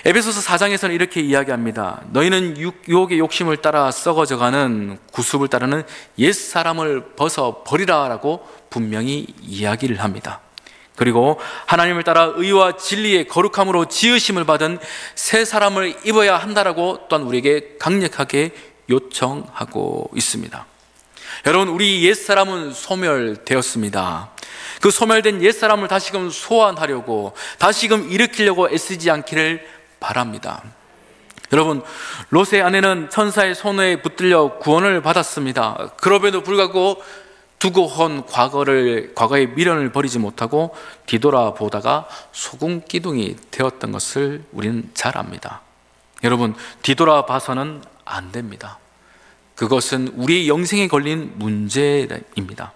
[SPEAKER 1] 에베소서 4장에서는 이렇게 이야기합니다. 너희는 유혹의 욕심을 따라 썩어져가는 구습을 따르는 옛사람을 벗어버리라 라고 분명히 이야기를 합니다. 그리고 하나님을 따라 의와 진리의 거룩함으로 지으심을 받은 새 사람을 입어야 한다라고 또한 우리에게 강력하게 요청하고 있습니다. 여러분, 우리 옛사람은 소멸되었습니다. 그 소멸된 옛사람을 다시금 소환하려고, 다시금 일으키려고 애쓰지 않기를 바랍니다. 여러분, 롯의 아내는 천사의 손에 붙들려 구원을 받았습니다. 그럼에도 불구하고 두고 온 과거의 미련을 버리지 못하고 뒤돌아보다가 소금기둥이 되었던 것을 우리는 잘 압니다. 여러분, 뒤돌아봐서는 안 됩니다. 그것은 우리의 영생에 걸린 문제입니다.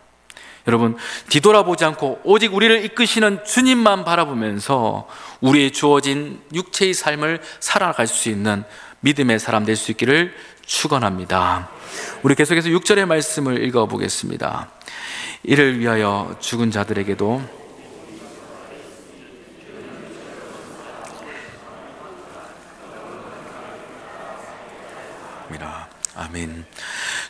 [SPEAKER 1] 여러분, 뒤돌아보지 않고 오직 우리를 이끄시는 주님만 바라보면서 우리의 주어진 육체의 삶을 살아갈 수 있는 믿음의 사람 될 수 있기를 축원합니다. 우리 계속해서 6절의 말씀을 읽어보겠습니다. 이를 위하여 죽은 자들에게도 아멘.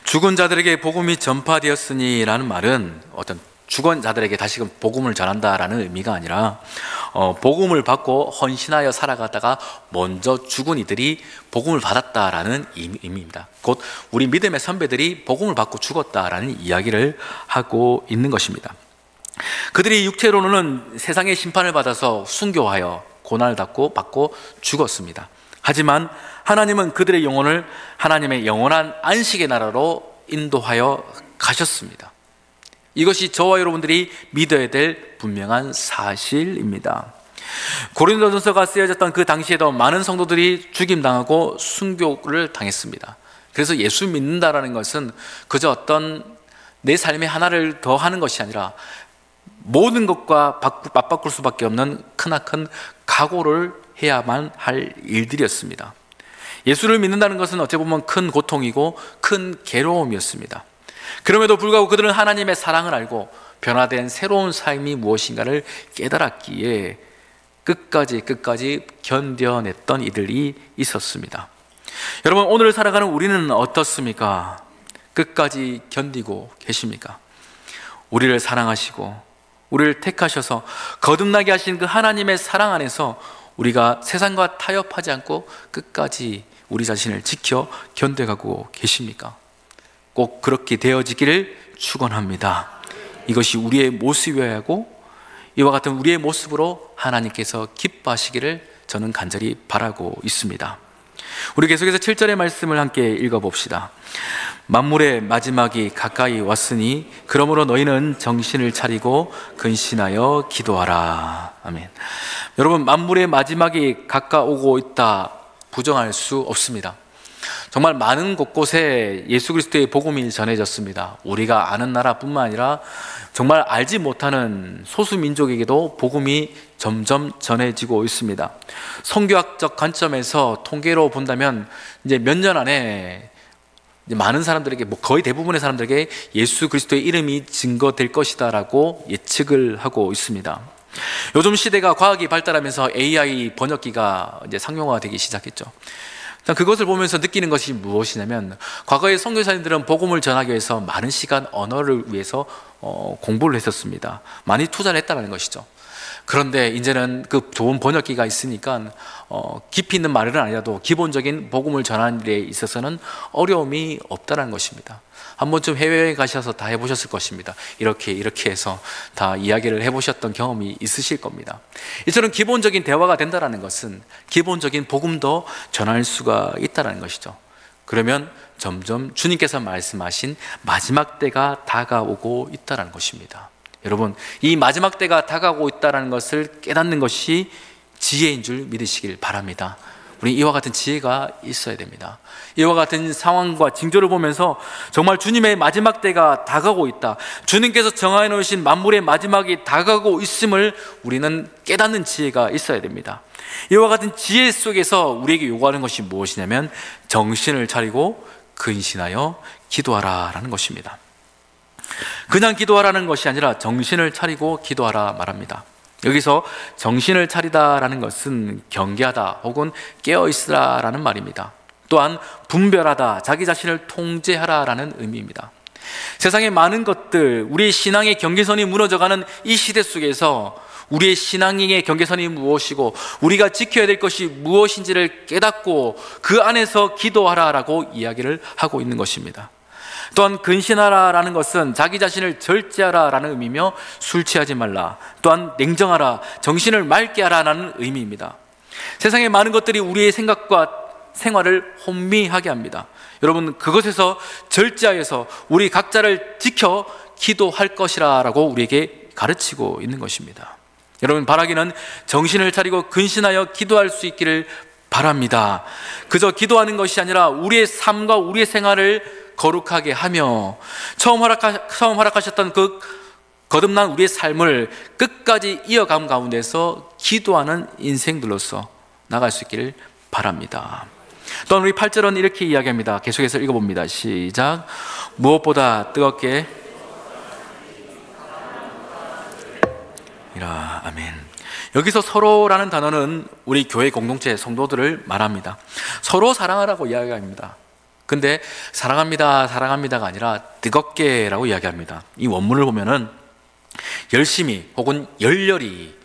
[SPEAKER 1] 죽은 자들에게 복음이 전파되었으니 라는 말은 어떤 죽은 자들에게 다시금 복음을 전한다라는 의미가 아니라 복음을 받고 헌신하여 살아가다가 먼저 죽은 이들이 복음을 받았다라는 의미입니다. 곧 우리 믿음의 선배들이 복음을 받고 죽었다라는 이야기를 하고 있는 것입니다. 그들이 육체로는 세상의 심판을 받아서 순교하여 고난을 받고 죽었습니다. 하지만 하나님은 그들의 영혼을 하나님의 영원한 안식의 나라로 인도하여 가셨습니다. 이것이 저와 여러분들이 믿어야 될 분명한 사실입니다. 고린도전서가 쓰여졌던 그 당시에도 많은 성도들이 죽임당하고 순교를 당했습니다. 그래서 예수 믿는다라는 것은 그저 어떤 내 삶의 하나를 더 하는 것이 아니라 모든 것과 맞바꿀 수밖에 없는 크나큰 각오를 해야만 할 일들이었습니다. 예수를 믿는다는 것은 어찌 보면 큰 고통이고 큰 괴로움이었습니다. 그럼에도 불구하고 그들은 하나님의 사랑을 알고 변화된 새로운 삶이 무엇인가를 깨달았기에 끝까지 견뎌냈던 이들이 있었습니다. 여러분, 오늘 살아가는 우리는 어떻습니까? 끝까지 견디고 계십니까? 우리를 사랑하시고 우리를 택하셔서 거듭나게 하신 그 하나님의 사랑 안에서 우리가 세상과 타협하지 않고 끝까지 우리 자신을 지켜 견뎌가고 계십니까? 꼭 그렇게 되어지기를 축원합니다. 이것이 우리의 모습이어야 하고 이와 같은 우리의 모습으로 하나님께서 기뻐하시기를 저는 간절히 바라고 있습니다. 우리 계속해서 7절의 말씀을 함께 읽어봅시다. 만물의 마지막이 가까이 왔으니 그러므로 너희는 정신을 차리고 근신하여 기도하라. 아멘. 여러분, 만물의 마지막이 가까오고 있다 부정할 수 없습니다. 정말 많은 곳곳에 예수 그리스도의 복음이 전해졌습니다. 우리가 아는 나라뿐만 아니라 정말 알지 못하는 소수 민족에게도 복음이 점점 전해지고 있습니다. 선교학적 관점에서 통계로 본다면 이제 몇 년 안에 많은 사람들에게, 거의 대부분의 사람들에게 예수 그리스도의 이름이 증거될 것이다라고 예측을 하고 있습니다. 요즘 시대가 과학이 발달하면서 AI 번역기가 이제 상용화되기 시작했죠. 그것을 보면서 느끼는 것이 무엇이냐면, 과거의 선교사님들은 복음을 전하기 위해서 많은 시간, 언어를 위해서 공부를 했었습니다. 많이 투자를 했다는 것이죠. 그런데 이제는 그 좋은 번역기가 있으니까 깊이 있는 말은 아니라도 기본적인 복음을 전하는 데 있어서는 어려움이 없다는 것입니다. 한 번쯤 해외에 가셔서 다 해보셨을 것입니다. 이렇게 해서 다 이야기를 해보셨던 경험이 있으실 겁니다. 이처럼 기본적인 대화가 된다는 것은 기본적인 복음도 전할 수가 있다는 것이죠. 그러면 점점 주님께서 말씀하신 마지막 때가 다가오고 있다는 것입니다. 여러분, 이 마지막 때가 다가오고 있다는 것을 깨닫는 것이 지혜인 줄 믿으시길 바랍니다. 우리 이와 같은 지혜가 있어야 됩니다. 이와 같은 상황과 징조를 보면서 정말 주님의 마지막 때가 다가오고 있다, 주님께서 정하여 놓으신 만물의 마지막이 다가오고 있음을 우리는 깨닫는 지혜가 있어야 됩니다. 이와 같은 지혜 속에서 우리에게 요구하는 것이 무엇이냐면 정신을 차리고 근신하여 기도하라 라는 것입니다. 그냥 기도하라는 것이 아니라 정신을 차리고 기도하라 말합니다. 여기서 정신을 차리다라는 것은 경계하다 혹은 깨어있으라 라는 말입니다. 또한 분별하다, 자기 자신을 통제하라라는 의미입니다. 세상의 많은 것들, 우리의 신앙의 경계선이 무너져가는 이 시대 속에서 우리의 신앙의 경계선이 무엇이고 우리가 지켜야 될 것이 무엇인지를 깨닫고 그 안에서 기도하라라고 이야기를 하고 있는 것입니다. 또한 근신하라라는 것은 자기 자신을 절제하라라는 의미며 술 취하지 말라, 또한 냉정하라, 정신을 맑게 하라라는 의미입니다. 세상의 많은 것들이 우리의 생각과 생활을 혼미하게 합니다. 여러분, 그것에서 절제하여서 우리 각자를 지켜 기도할 것이라고 우리에게 가르치고 있는 것입니다. 여러분, 바라기는 정신을 차리고 근신하여 기도할 수 있기를 바랍니다. 그저 기도하는 것이 아니라 우리의 삶과 우리의 생활을 거룩하게 하며 처음 허락하셨던 그 거듭난 우리의 삶을 끝까지 이어감 가운데서 기도하는 인생들로서 나갈 수 있기를 바랍니다. 또한 우리 8절은 이렇게 이야기합니다. 계속해서 읽어봅니다. 시작. 무엇보다 뜨겁게 이라. 아멘. 여기서 서로라는 단어는 우리 교회 공동체 성도들을 말합니다. 서로 사랑하라고 이야기합니다. 근데 사랑합니다가 아니라 뜨겁게라고 이야기합니다. 이 원문을 보면은 열심히 혹은 열렬히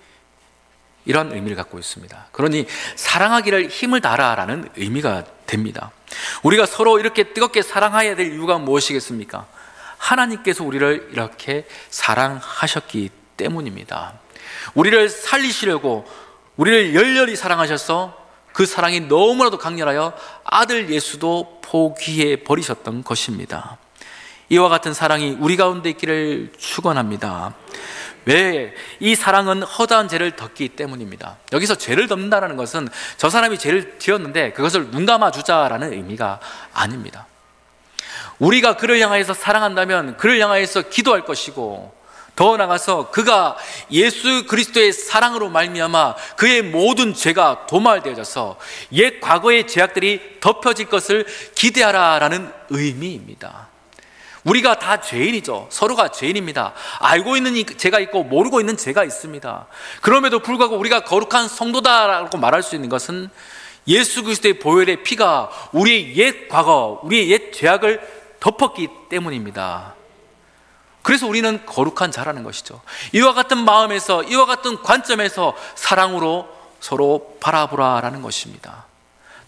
[SPEAKER 1] 이런 의미를 갖고 있습니다. 그러니 사랑하기를 힘을 다하라는 의미가 됩니다. 우리가 서로 이렇게 뜨겁게 사랑해야 될 이유가 무엇이겠습니까? 하나님께서 우리를 이렇게 사랑하셨기 때문입니다. 우리를 살리시려고 우리를 열렬히 사랑하셔서 그 사랑이 너무나도 강렬하여 아들 예수도 포기해 버리셨던 것입니다. 이와 같은 사랑이 우리 가운데 있기를 축원합니다. 왜? 이 사랑은 허다한 죄를 덮기 때문입니다. 여기서 죄를 덮는다는 것은 저 사람이 죄를 지었는데 그것을 눈감아 주자라는 의미가 아닙니다. 우리가 그를 향하여서 사랑한다면 그를 향하여서 기도할 것이고, 더 나아가서 그가 예수 그리스도의 사랑으로 말미암아 그의 모든 죄가 도말되어져서 옛 과거의 죄악들이 덮여질 것을 기대하라라는 의미입니다. 우리가 다 죄인이죠. 서로가 죄인입니다. 알고 있는 죄가 있고 모르고 있는 죄가 있습니다. 그럼에도 불구하고 우리가 거룩한 성도다라고 말할 수 있는 것은 예수 그리스도의 보혈의 피가 우리의 옛 과거, 우리의 옛 죄악을 덮었기 때문입니다. 그래서 우리는 거룩한 자라는 것이죠. 이와 같은 마음에서, 이와 같은 관점에서 사랑으로 서로 바라보라라는 것입니다.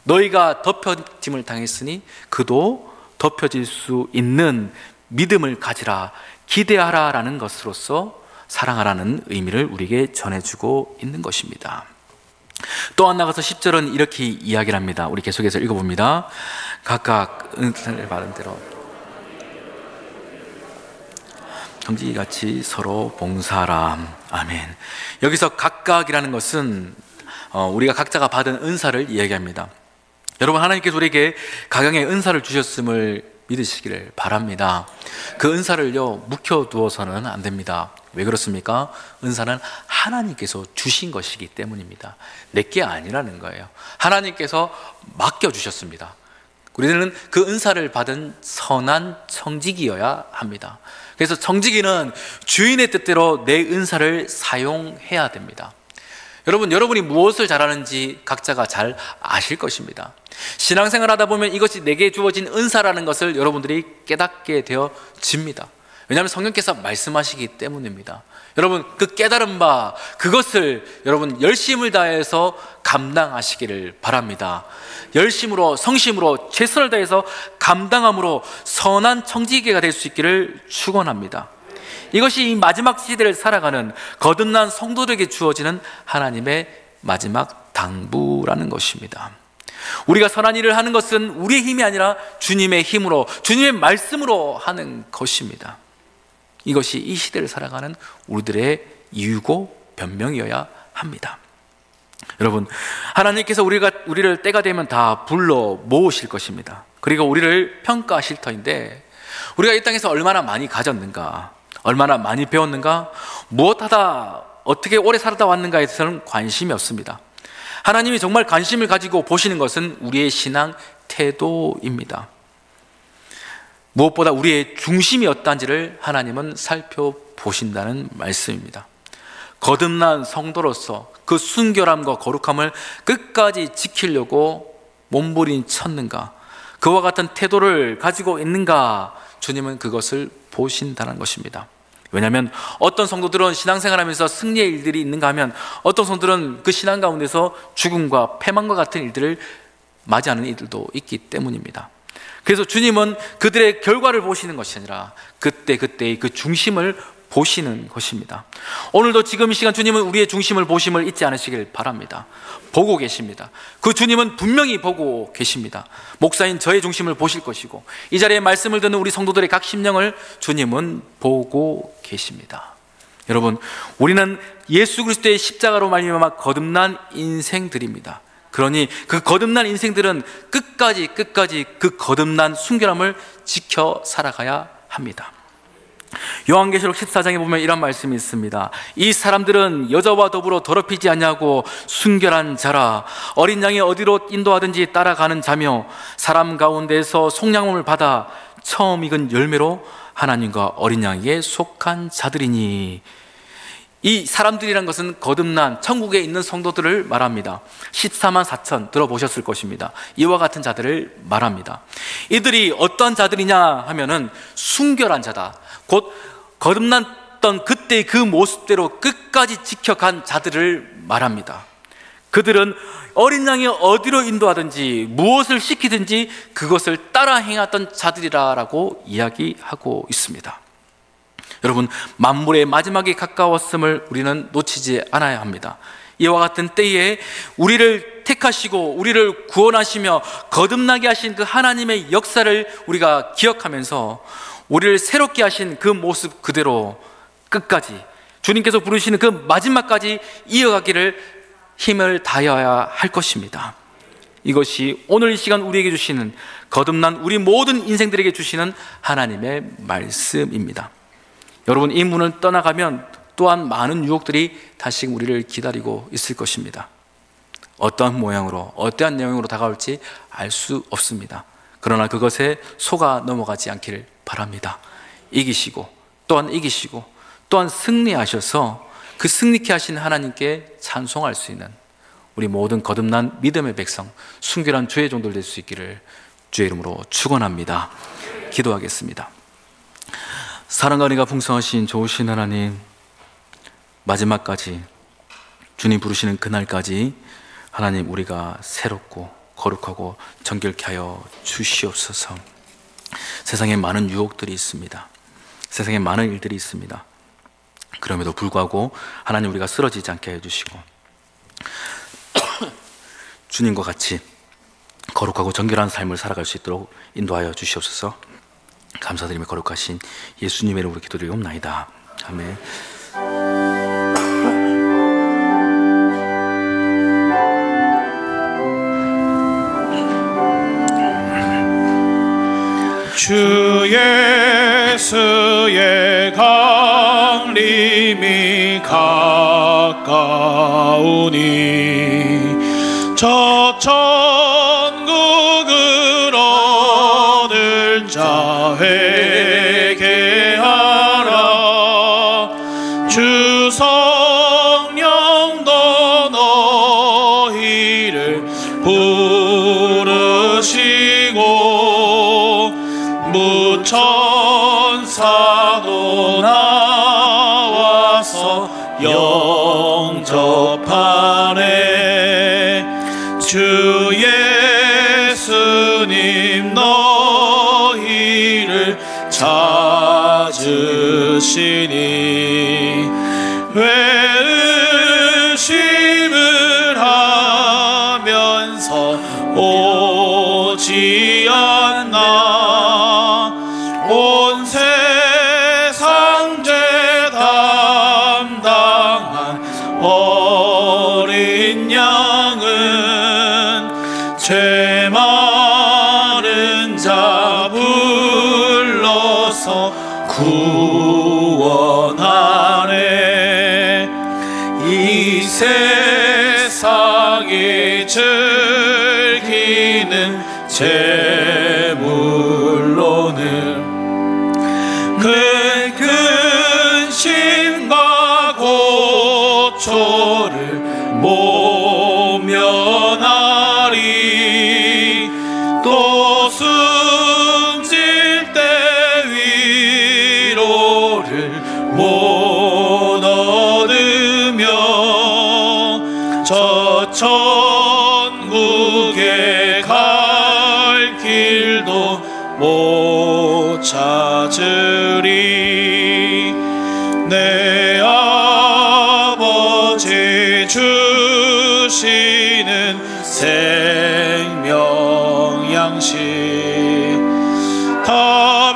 [SPEAKER 1] 너희가 덮여짐을 당했으니 그도 덮여질 수 있는 믿음을 가지라, 기대하라라는 것으로서 사랑하라는 의미를 우리에게 전해주고 있는 것입니다. 또한 나가서 10절은 이렇게 이야기를 합니다. 우리 계속해서 읽어봅니다. 각각 은혜를 받은 대로 형제같이 서로 봉사하라. 아멘. 여기서 각각이라는 것은 우리가 각자가 받은 은사를 이야기합니다. 여러분, 하나님께서 우리에게 각양의 은사를 주셨음을 믿으시기를 바랍니다. 그 은사를요 묵혀두어서는 안 됩니다. 왜 그렇습니까? 은사는 하나님께서 주신 것이기 때문입니다. 내게 아니라는 거예요. 하나님께서 맡겨주셨습니다. 우리는 그 은사를 받은 선한 청지기여야 합니다. 그래서 청지기는 주인의 뜻대로 내 은사를 사용해야 됩니다. 여러분, 여러분이 무엇을 잘하는지 각자가 잘 아실 것입니다. 신앙생활 하다 보면 이것이 내게 주어진 은사라는 것을 여러분들이 깨닫게 되어집니다. 왜냐하면 성령께서 말씀하시기 때문입니다. 여러분, 그 깨달은 바 그것을 여러분 열심을 다해서 감당하시기를 바랍니다. 열심으로, 성심으로, 최선을 다해서 감당함으로 선한 청지기가 될 수 있기를 축원합니다. 이것이 이 마지막 시대를 살아가는 거듭난 성도들에게 주어지는 하나님의 마지막 당부라는 것입니다. 우리가 선한 일을 하는 것은 우리의 힘이 아니라 주님의 힘으로, 주님의 말씀으로 하는 것입니다. 이것이 이 시대를 살아가는 우리들의 이유고 변명이어야 합니다. 여러분, 하나님께서 우리를 때가 되면 다 불러 모으실 것입니다. 그리고 우리를 평가하실 터인데, 우리가 이 땅에서 얼마나 많이 가졌는가, 얼마나 많이 배웠는가, 무엇하다 어떻게 오래 살다 왔는가에 대해서는 관심이 없습니다. 하나님이 정말 관심을 가지고 보시는 것은 우리의 신앙 태도입니다. 무엇보다 우리의 중심이 어떠한지를 하나님은 살펴보신다는 말씀입니다. 거듭난 성도로서 그 순결함과 거룩함을 끝까지 지키려고 몸부림쳤는가, 그와 같은 태도를 가지고 있는가, 주님은 그것을 보신다는 것입니다. 왜냐하면 어떤 성도들은 신앙생활하면서 승리의 일들이 있는가 하면, 어떤 성도들은 그 신앙 가운데서 죽음과 패망과 같은 일들을 맞이하는 이들도 있기 때문입니다. 그래서 주님은 그들의 결과를 보시는 것이 아니라 그때그때의 그 중심을 보시는 것입니다. 오늘도 지금 이 시간 주님은 우리의 중심을 보심을 잊지 않으시길 바랍니다. 보고 계십니다. 그 주님은 분명히 보고 계십니다. 목사인 저의 중심을 보실 것이고, 이 자리에 말씀을 듣는 우리 성도들의 각 심령을 주님은 보고 계십니다. 여러분, 우리는 예수 그리스도의 십자가로 말미암아 거듭난 인생들입니다. 그러니 그 거듭난 인생들은 끝까지 그 거듭난 순결함을 지켜 살아가야 합니다. 요한계시록 14장에 보면 이런 말씀이 있습니다. 이 사람들은 여자와 더불어 더럽히지 않냐고 순결한 자라, 어린 양이 어디로 인도하든지 따라가는 자며, 사람 가운데서 속량함을 받아 처음 익은 열매로 하나님과 어린 양에게 속한 자들이니. 이 사람들이란 것은 거듭난 천국에 있는 성도들을 말합니다. 14만 4천 들어보셨을 것입니다. 이와 같은 자들을 말합니다. 이들이 어떠한 자들이냐 하면은 순결한 자다, 곧 거듭났던 그때의 그 모습대로 끝까지 지켜간 자들을 말합니다. 그들은 어린 양이 어디로 인도하든지 무엇을 시키든지 그것을 따라 행했던 자들이라고 이야기하고 있습니다. 여러분, 만물의 마지막에 가까웠음을 우리는 놓치지 않아야 합니다. 이와 같은 때에 우리를 택하시고 우리를 구원하시며 거듭나게 하신 그 하나님의 역사를 우리가 기억하면서 우리를 새롭게 하신 그 모습 그대로 끝까지, 주님께서 부르시는 그 마지막까지 이어가기를 힘을 다해야 할 것입니다. 이것이 오늘 이 시간 우리에게 주시는, 거듭난 우리 모든 인생들에게 주시는 하나님의 말씀입니다. 여러분, 이 문을 떠나가면 또한 많은 유혹들이 다시금 우리를 기다리고 있을 것입니다. 어떠한 모양으로, 어떠한 내용으로 다가올지 알 수 없습니다. 그러나 그것에 속아 넘어가지 않기를 바랍니다. 이기시고 또한 승리하셔서 그 승리케 하신 하나님께 찬송할 수 있는 우리 모든 거듭난 믿음의 백성, 순결한 주의 종들 될 수 있기를 주의 이름으로 축원합니다. 기도하겠습니다. 사랑과 은혜가 풍성하신 좋으신 하나님, 마지막까지 주님 부르시는 그날까지 하나님, 우리가 새롭고 거룩하고 정결케 하여 주시옵소서. 세상에 많은 유혹들이 있습니다. 세상에 많은 일들이 있습니다. 그럼에도 불구하고 하나님, 우리가 쓰러지지 않게 해주시고 주님과 같이 거룩하고 정결한 삶을 살아갈 수 있도록 인도하여 주시옵소서. 감사드리며 거룩하신 예수님의 이름으로 기도드리옵나이다. 아멘.
[SPEAKER 4] 주 예수의 강림이 가까우니 저 천국을 얻을 자 회개하라. 주 성령도 너희를 부르시고 무천사도 나와서 영접하네. 주 예수님 너희를 찾으시니 왜 의심을 하면서 오지 않나. 온 세상 죄 담당한 어린 양은 죄 많은 자 불러서 구원하네. 이 세상이 즐기는 재물로는 그 근심과 고초를 모면하리. 또 숨질 때 위로를 못 얻으며 저 천국에 갈 길도 못 찾으리. 내 아버지 주시는 생명 양식 다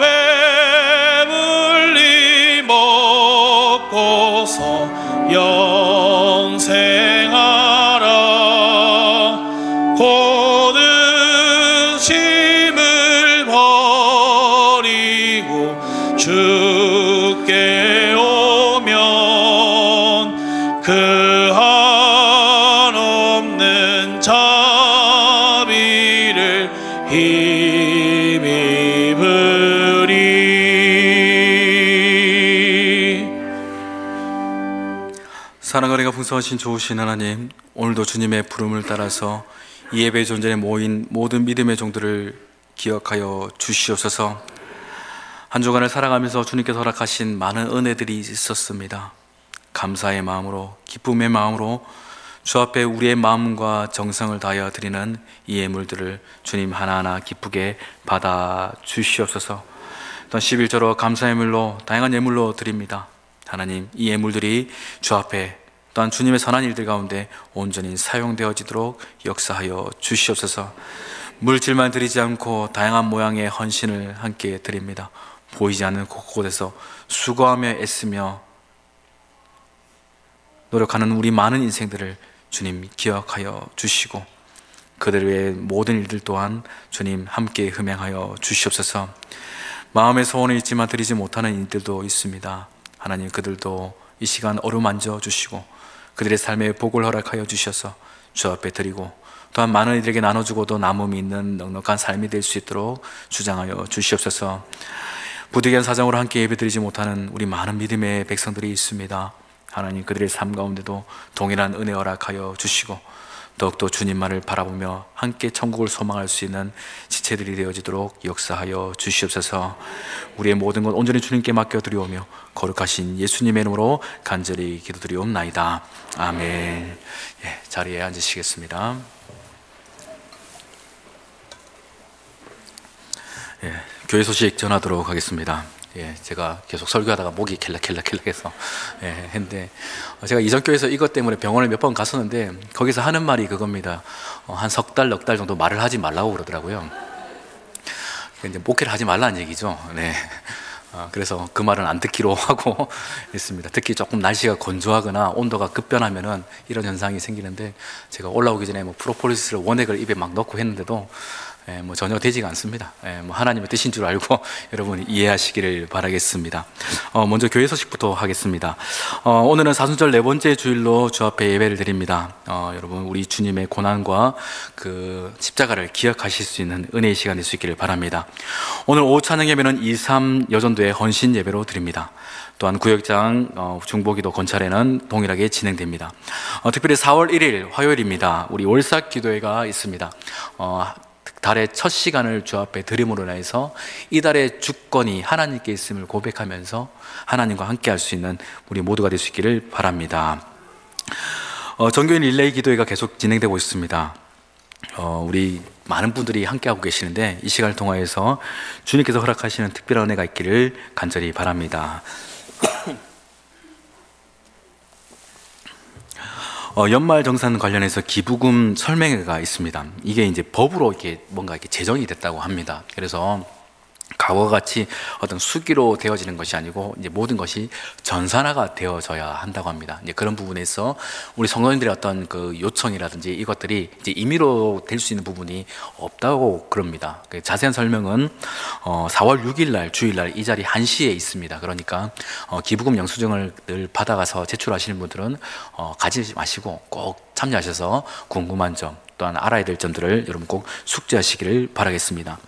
[SPEAKER 4] 배불리 먹고서 영생하라. 고든심을 버리고 주께 오면 그 한없는 자비를 힘입으리.
[SPEAKER 1] 사랑과 은혜가 풍성하신 좋으신 하나님, 오늘도 주님의 부름을 따라서 이 예배 존전에 모인 모든 믿음의 종들을 기억하여 주시옵소서. 한 주간을 살아가면서 주님께서 허락하신 많은 은혜들이 있었습니다. 감사의 마음으로, 기쁨의 마음으로 주 앞에 우리의 마음과 정성을 다하여 드리는 이 예물들을 주님 하나하나 기쁘게 받아 주시옵소서. 또한 11조로 감사 예물로 다양한 예물로 드립니다. 하나님, 이 예물들이 주 앞에 또한 주님의 선한 일들 가운데 온전히 사용되어지도록 역사하여 주시옵소서. 물질만 드리지 않고 다양한 모양의 헌신을 함께 드립니다. 보이지 않는 곳곳에서 수고하며 애쓰며 노력하는 우리 많은 인생들을 주님 기억하여 주시고, 그들의 모든 일들 또한 주님 함께 흠양하여 주시옵소서. 마음의 소원은 있지만 드리지 못하는 이들도 있습니다. 하나님, 그들도 이 시간 어루만져 주시고 그들의 삶에 복을 허락하여 주셔서 주 앞에 드리고, 또한 많은 이들에게 나눠주고도 남음이 있는 넉넉한 삶이 될 수 있도록 주장하여 주시옵소서. 부득이한 사정으로 함께 예배드리지 못하는 우리 많은 믿음의 백성들이 있습니다. 하나님, 그들의 삶 가운데도 동일한 은혜 허락하여 주시고, 더욱더 주님만을 바라보며 함께 천국을 소망할 수 있는 지체들이 되어지도록 역사하여 주시옵소서. 우리의 모든 것 온전히 주님께 맡겨드리오며 거룩하신 예수님의 이름으로 간절히 기도드리옵나이다. 아멘. 자리에 앉으시겠습니다. 교회 소식 전하도록 하겠습니다. 제가 계속 설교하다가 목이 켈락켈락해서 했는데, 제가 이전 교회에서 이것 때문에 병원을 몇 번 갔었는데 거기서 하는 말이 그겁니다. 한 석 달, 넉 달 정도 말을 하지 말라고 그러더라고요. 이제 목회를 하지 말라는 얘기죠. 그래서 그 말은 안 듣기로 하고 있습니다. 특히 조금 날씨가 건조하거나 온도가 급변하면은 이런 현상이 생기는데, 제가 올라오기 전에 프로폴리스를 원액을 입에 막 넣고 했는데도 전혀 되지가 않습니다. 하나님의 뜻인 줄 알고 여러분이 이해하시기를 바라겠습니다. 먼저 교회 소식부터 하겠습니다. 오늘은 사순절 네 번째 주일로 주 앞에 예배를 드립니다. 여러분, 우리 주님의 고난과 그 십자가를 기억하실 수 있는 은혜의 시간 될 수 있기를 바랍니다. 오늘 오후 찬양 예배는 2.3 여전도의 헌신 예배로 드립니다. 또한 구역장 중보기도 건찰회는 동일하게 진행됩니다. 특별히 4월 1일 화요일입니다. 우리 월삭 기도회가 있습니다. 달의 첫 시간을 주 앞에 드림으로 인해서 이 달의 주권이 하나님께 있음을 고백하면서 하나님과 함께 할 수 있는 우리 모두가 될 수 있기를 바랍니다. 정교인 릴레이 기도회가 계속 진행되고 있습니다. 우리 많은 분들이 함께하고 계시는데, 이 시간을 통하여서 주님께서 허락하시는 특별한 은혜가 있기를 간절히 바랍니다. 연말 정산 관련해서 기부금 설명회가 있습니다. 이게 이제 법으로 이렇게 뭔가 이렇게 제정이 됐다고 합니다. 그래서 과거와 같이 어떤 수기로 되어지는 것이 아니고 이제 모든 것이 전산화가 되어져야 한다고 합니다. 이제 그런 부분에서 우리 성도님들의 어떤 그 요청이라든지 이것들이 이제 임의로 될 수 있는 부분이 없다고 그럽니다. 그 자세한 설명은 4월 6일 날 주일날 이 자리 1시에 있습니다. 그러니까 기부금 영수증을 늘 받아가서 제출하시는 분들은 가지 마시고 꼭 참여하셔서 궁금한 점, 또한 알아야 될 점들을 여러분 꼭 숙지하시기를 바라겠습니다.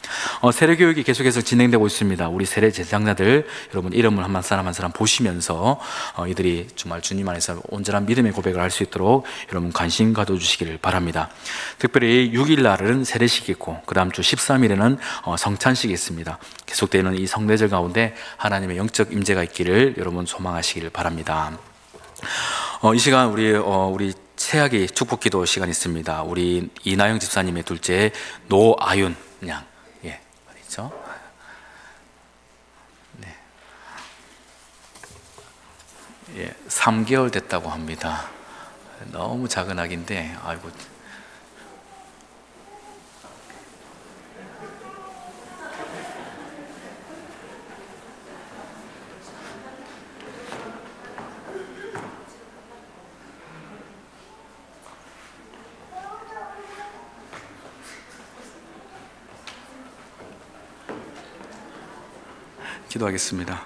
[SPEAKER 1] 세례교육이 계속해서 진행되고 있습니다. 우리 세례 제장자들 여러분 이름을 한 사람 한 사람 보시면서 이들이 정말 주님 안에서 온전한 믿음의 고백을 할 수 있도록 여러분 관심 가져주시기를 바랍니다. 특별히 6일 날은 세례식이 있고 그 다음 주 13일에는 성찬식이 있습니다. 계속되는 이 성례절 가운데 하나님의 영적 임재가 있기를 여러분 소망하시기를 바랍니다. 이 시간 우리 새하기 축복기도 시간 있습니다. 우리 이나영 집사님의 둘째 노아윤 양, 어디죠? 네, 3개월 됐다고 합니다. 너무 작은 아기인데, 아이고. 기도하겠습니다.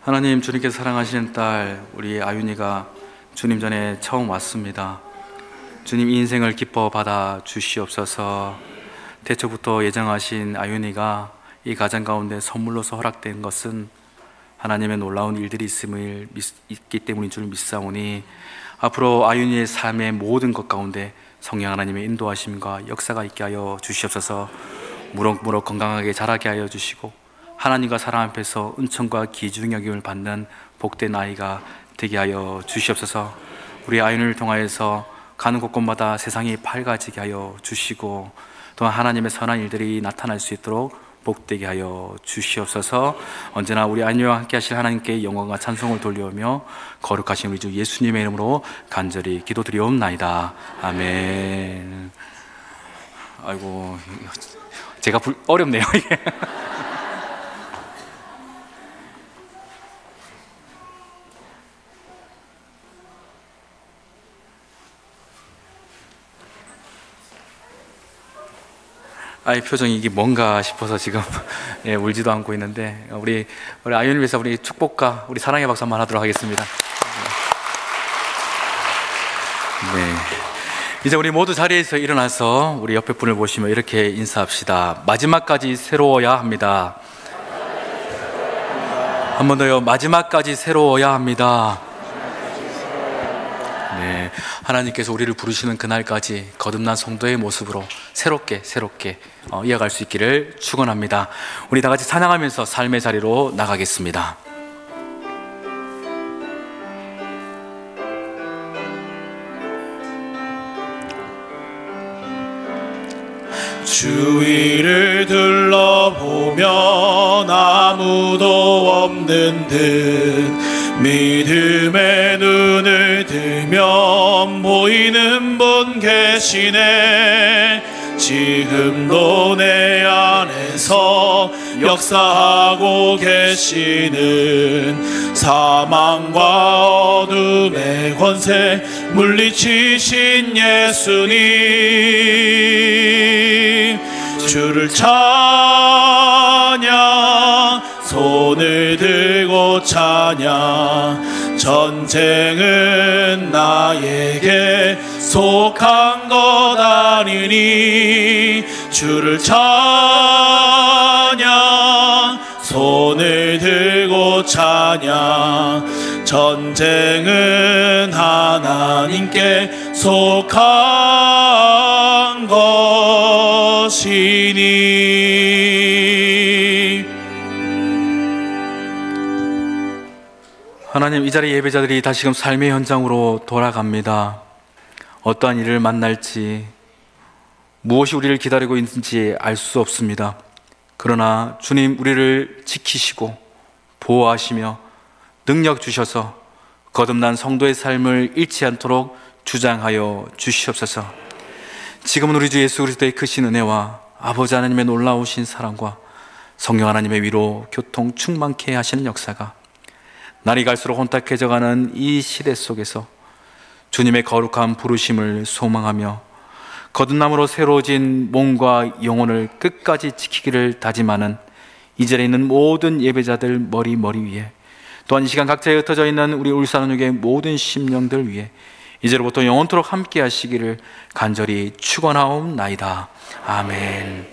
[SPEAKER 1] 하나님, 주님께서 사랑하시는 딸 우리 아윤이가 주님 전에 처음 왔습니다. 주님, 이 인생을 기뻐 받아 주시옵소서. 태초부터 예정하신 아윤이가 이 가정 가운데 선물로서 허락된 것은 하나님의 놀라운 일들이 있음을 있기 때문인 줄 믿사오니, 앞으로 아윤이의 삶의 모든 것 가운데 성령 하나님의 인도하심과 역사가 있게 하여 주시옵소서. 무럭무럭 건강하게 자라게 하여 주시고 하나님과 사람 앞에서 은총과 귀중 여김을 받는 복된 아이가 되게 하여 주시옵소서. 우리 아윤을 통하여서 가는 곳곳마다 세상이 밝아지게 하여 주시고, 또한 하나님의 선한 일들이 나타날 수 있도록 복되게 하여 주시옵소서. 언제나 우리 안위와 함께 하실 하나님께 영광과 찬송을 돌려오며 거룩하신 우리 주 예수님의 이름으로 간절히 기도드리옵나이다. 아멘. 아이고, 제가 어렵네요 이게. 아이 표정이 이게 뭔가 싶어서 지금 예, 울지도 않고 있는데 우리 아이언을 위해서 우리 축복과 우리 사랑의 박수 한번 하도록 하겠습니다. 네. 이제 우리 모두 자리에서 일어나서 우리 옆에 분을 보시며 이렇게 인사합시다. 마지막까지 새로워야 합니다. 한 번 더요. 마지막까지 새로워야 합니다. 네, 하나님께서 우리를 부르시는 그날까지 거듭난 성도의 모습으로 새롭게 이어갈 수 있기를 축원합니다. 우리 다 같이 찬양하면서 삶의 자리로 나가겠습니다.
[SPEAKER 4] 주위를 둘러보면 아무도 없는 듯 믿음의 눈을 들면 보이는 분 계시네. 지금도 내 안에서 역사하고 계시는 사망과 어둠의 권세 물리치신 예수님, 주를 찬양, 손을 들고 찬양. 전쟁은 나에게 속한 것 아니니 주를 찬양, 손을 들고 찬양. 전쟁은 하나님께 속한 것이니.
[SPEAKER 1] 하나님, 이 자리 예배자들이 다시금 삶의 현장으로 돌아갑니다. 어떠한 일을 만날지, 무엇이 우리를 기다리고 있는지 알 수 없습니다. 그러나 주님, 우리를 지키시고 보호하시며 능력 주셔서 거듭난 성도의 삶을 잃지 않도록 주장하여 주시옵소서. 지금은 우리 주 예수 그리스도의 크신 은혜와 아버지 하나님의 놀라우신 사랑과 성령 하나님의 위로 교통 충만케 하시는 역사가 날이 갈수록 혼탁해져가는 이 시대 속에서 주님의 거룩한 부르심을 소망하며 거듭남으로 새로워진 몸과 영혼을 끝까지 지키기를 다짐하는 이 자리에 있는 모든 예배자들 머리 위에, 또한 이 시간 각자에 흩어져 있는 우리 울산은육의 모든 심령들 위에 이제로부터 영원토록 함께 하시기를 간절히 축원하옵나이다. 아멘.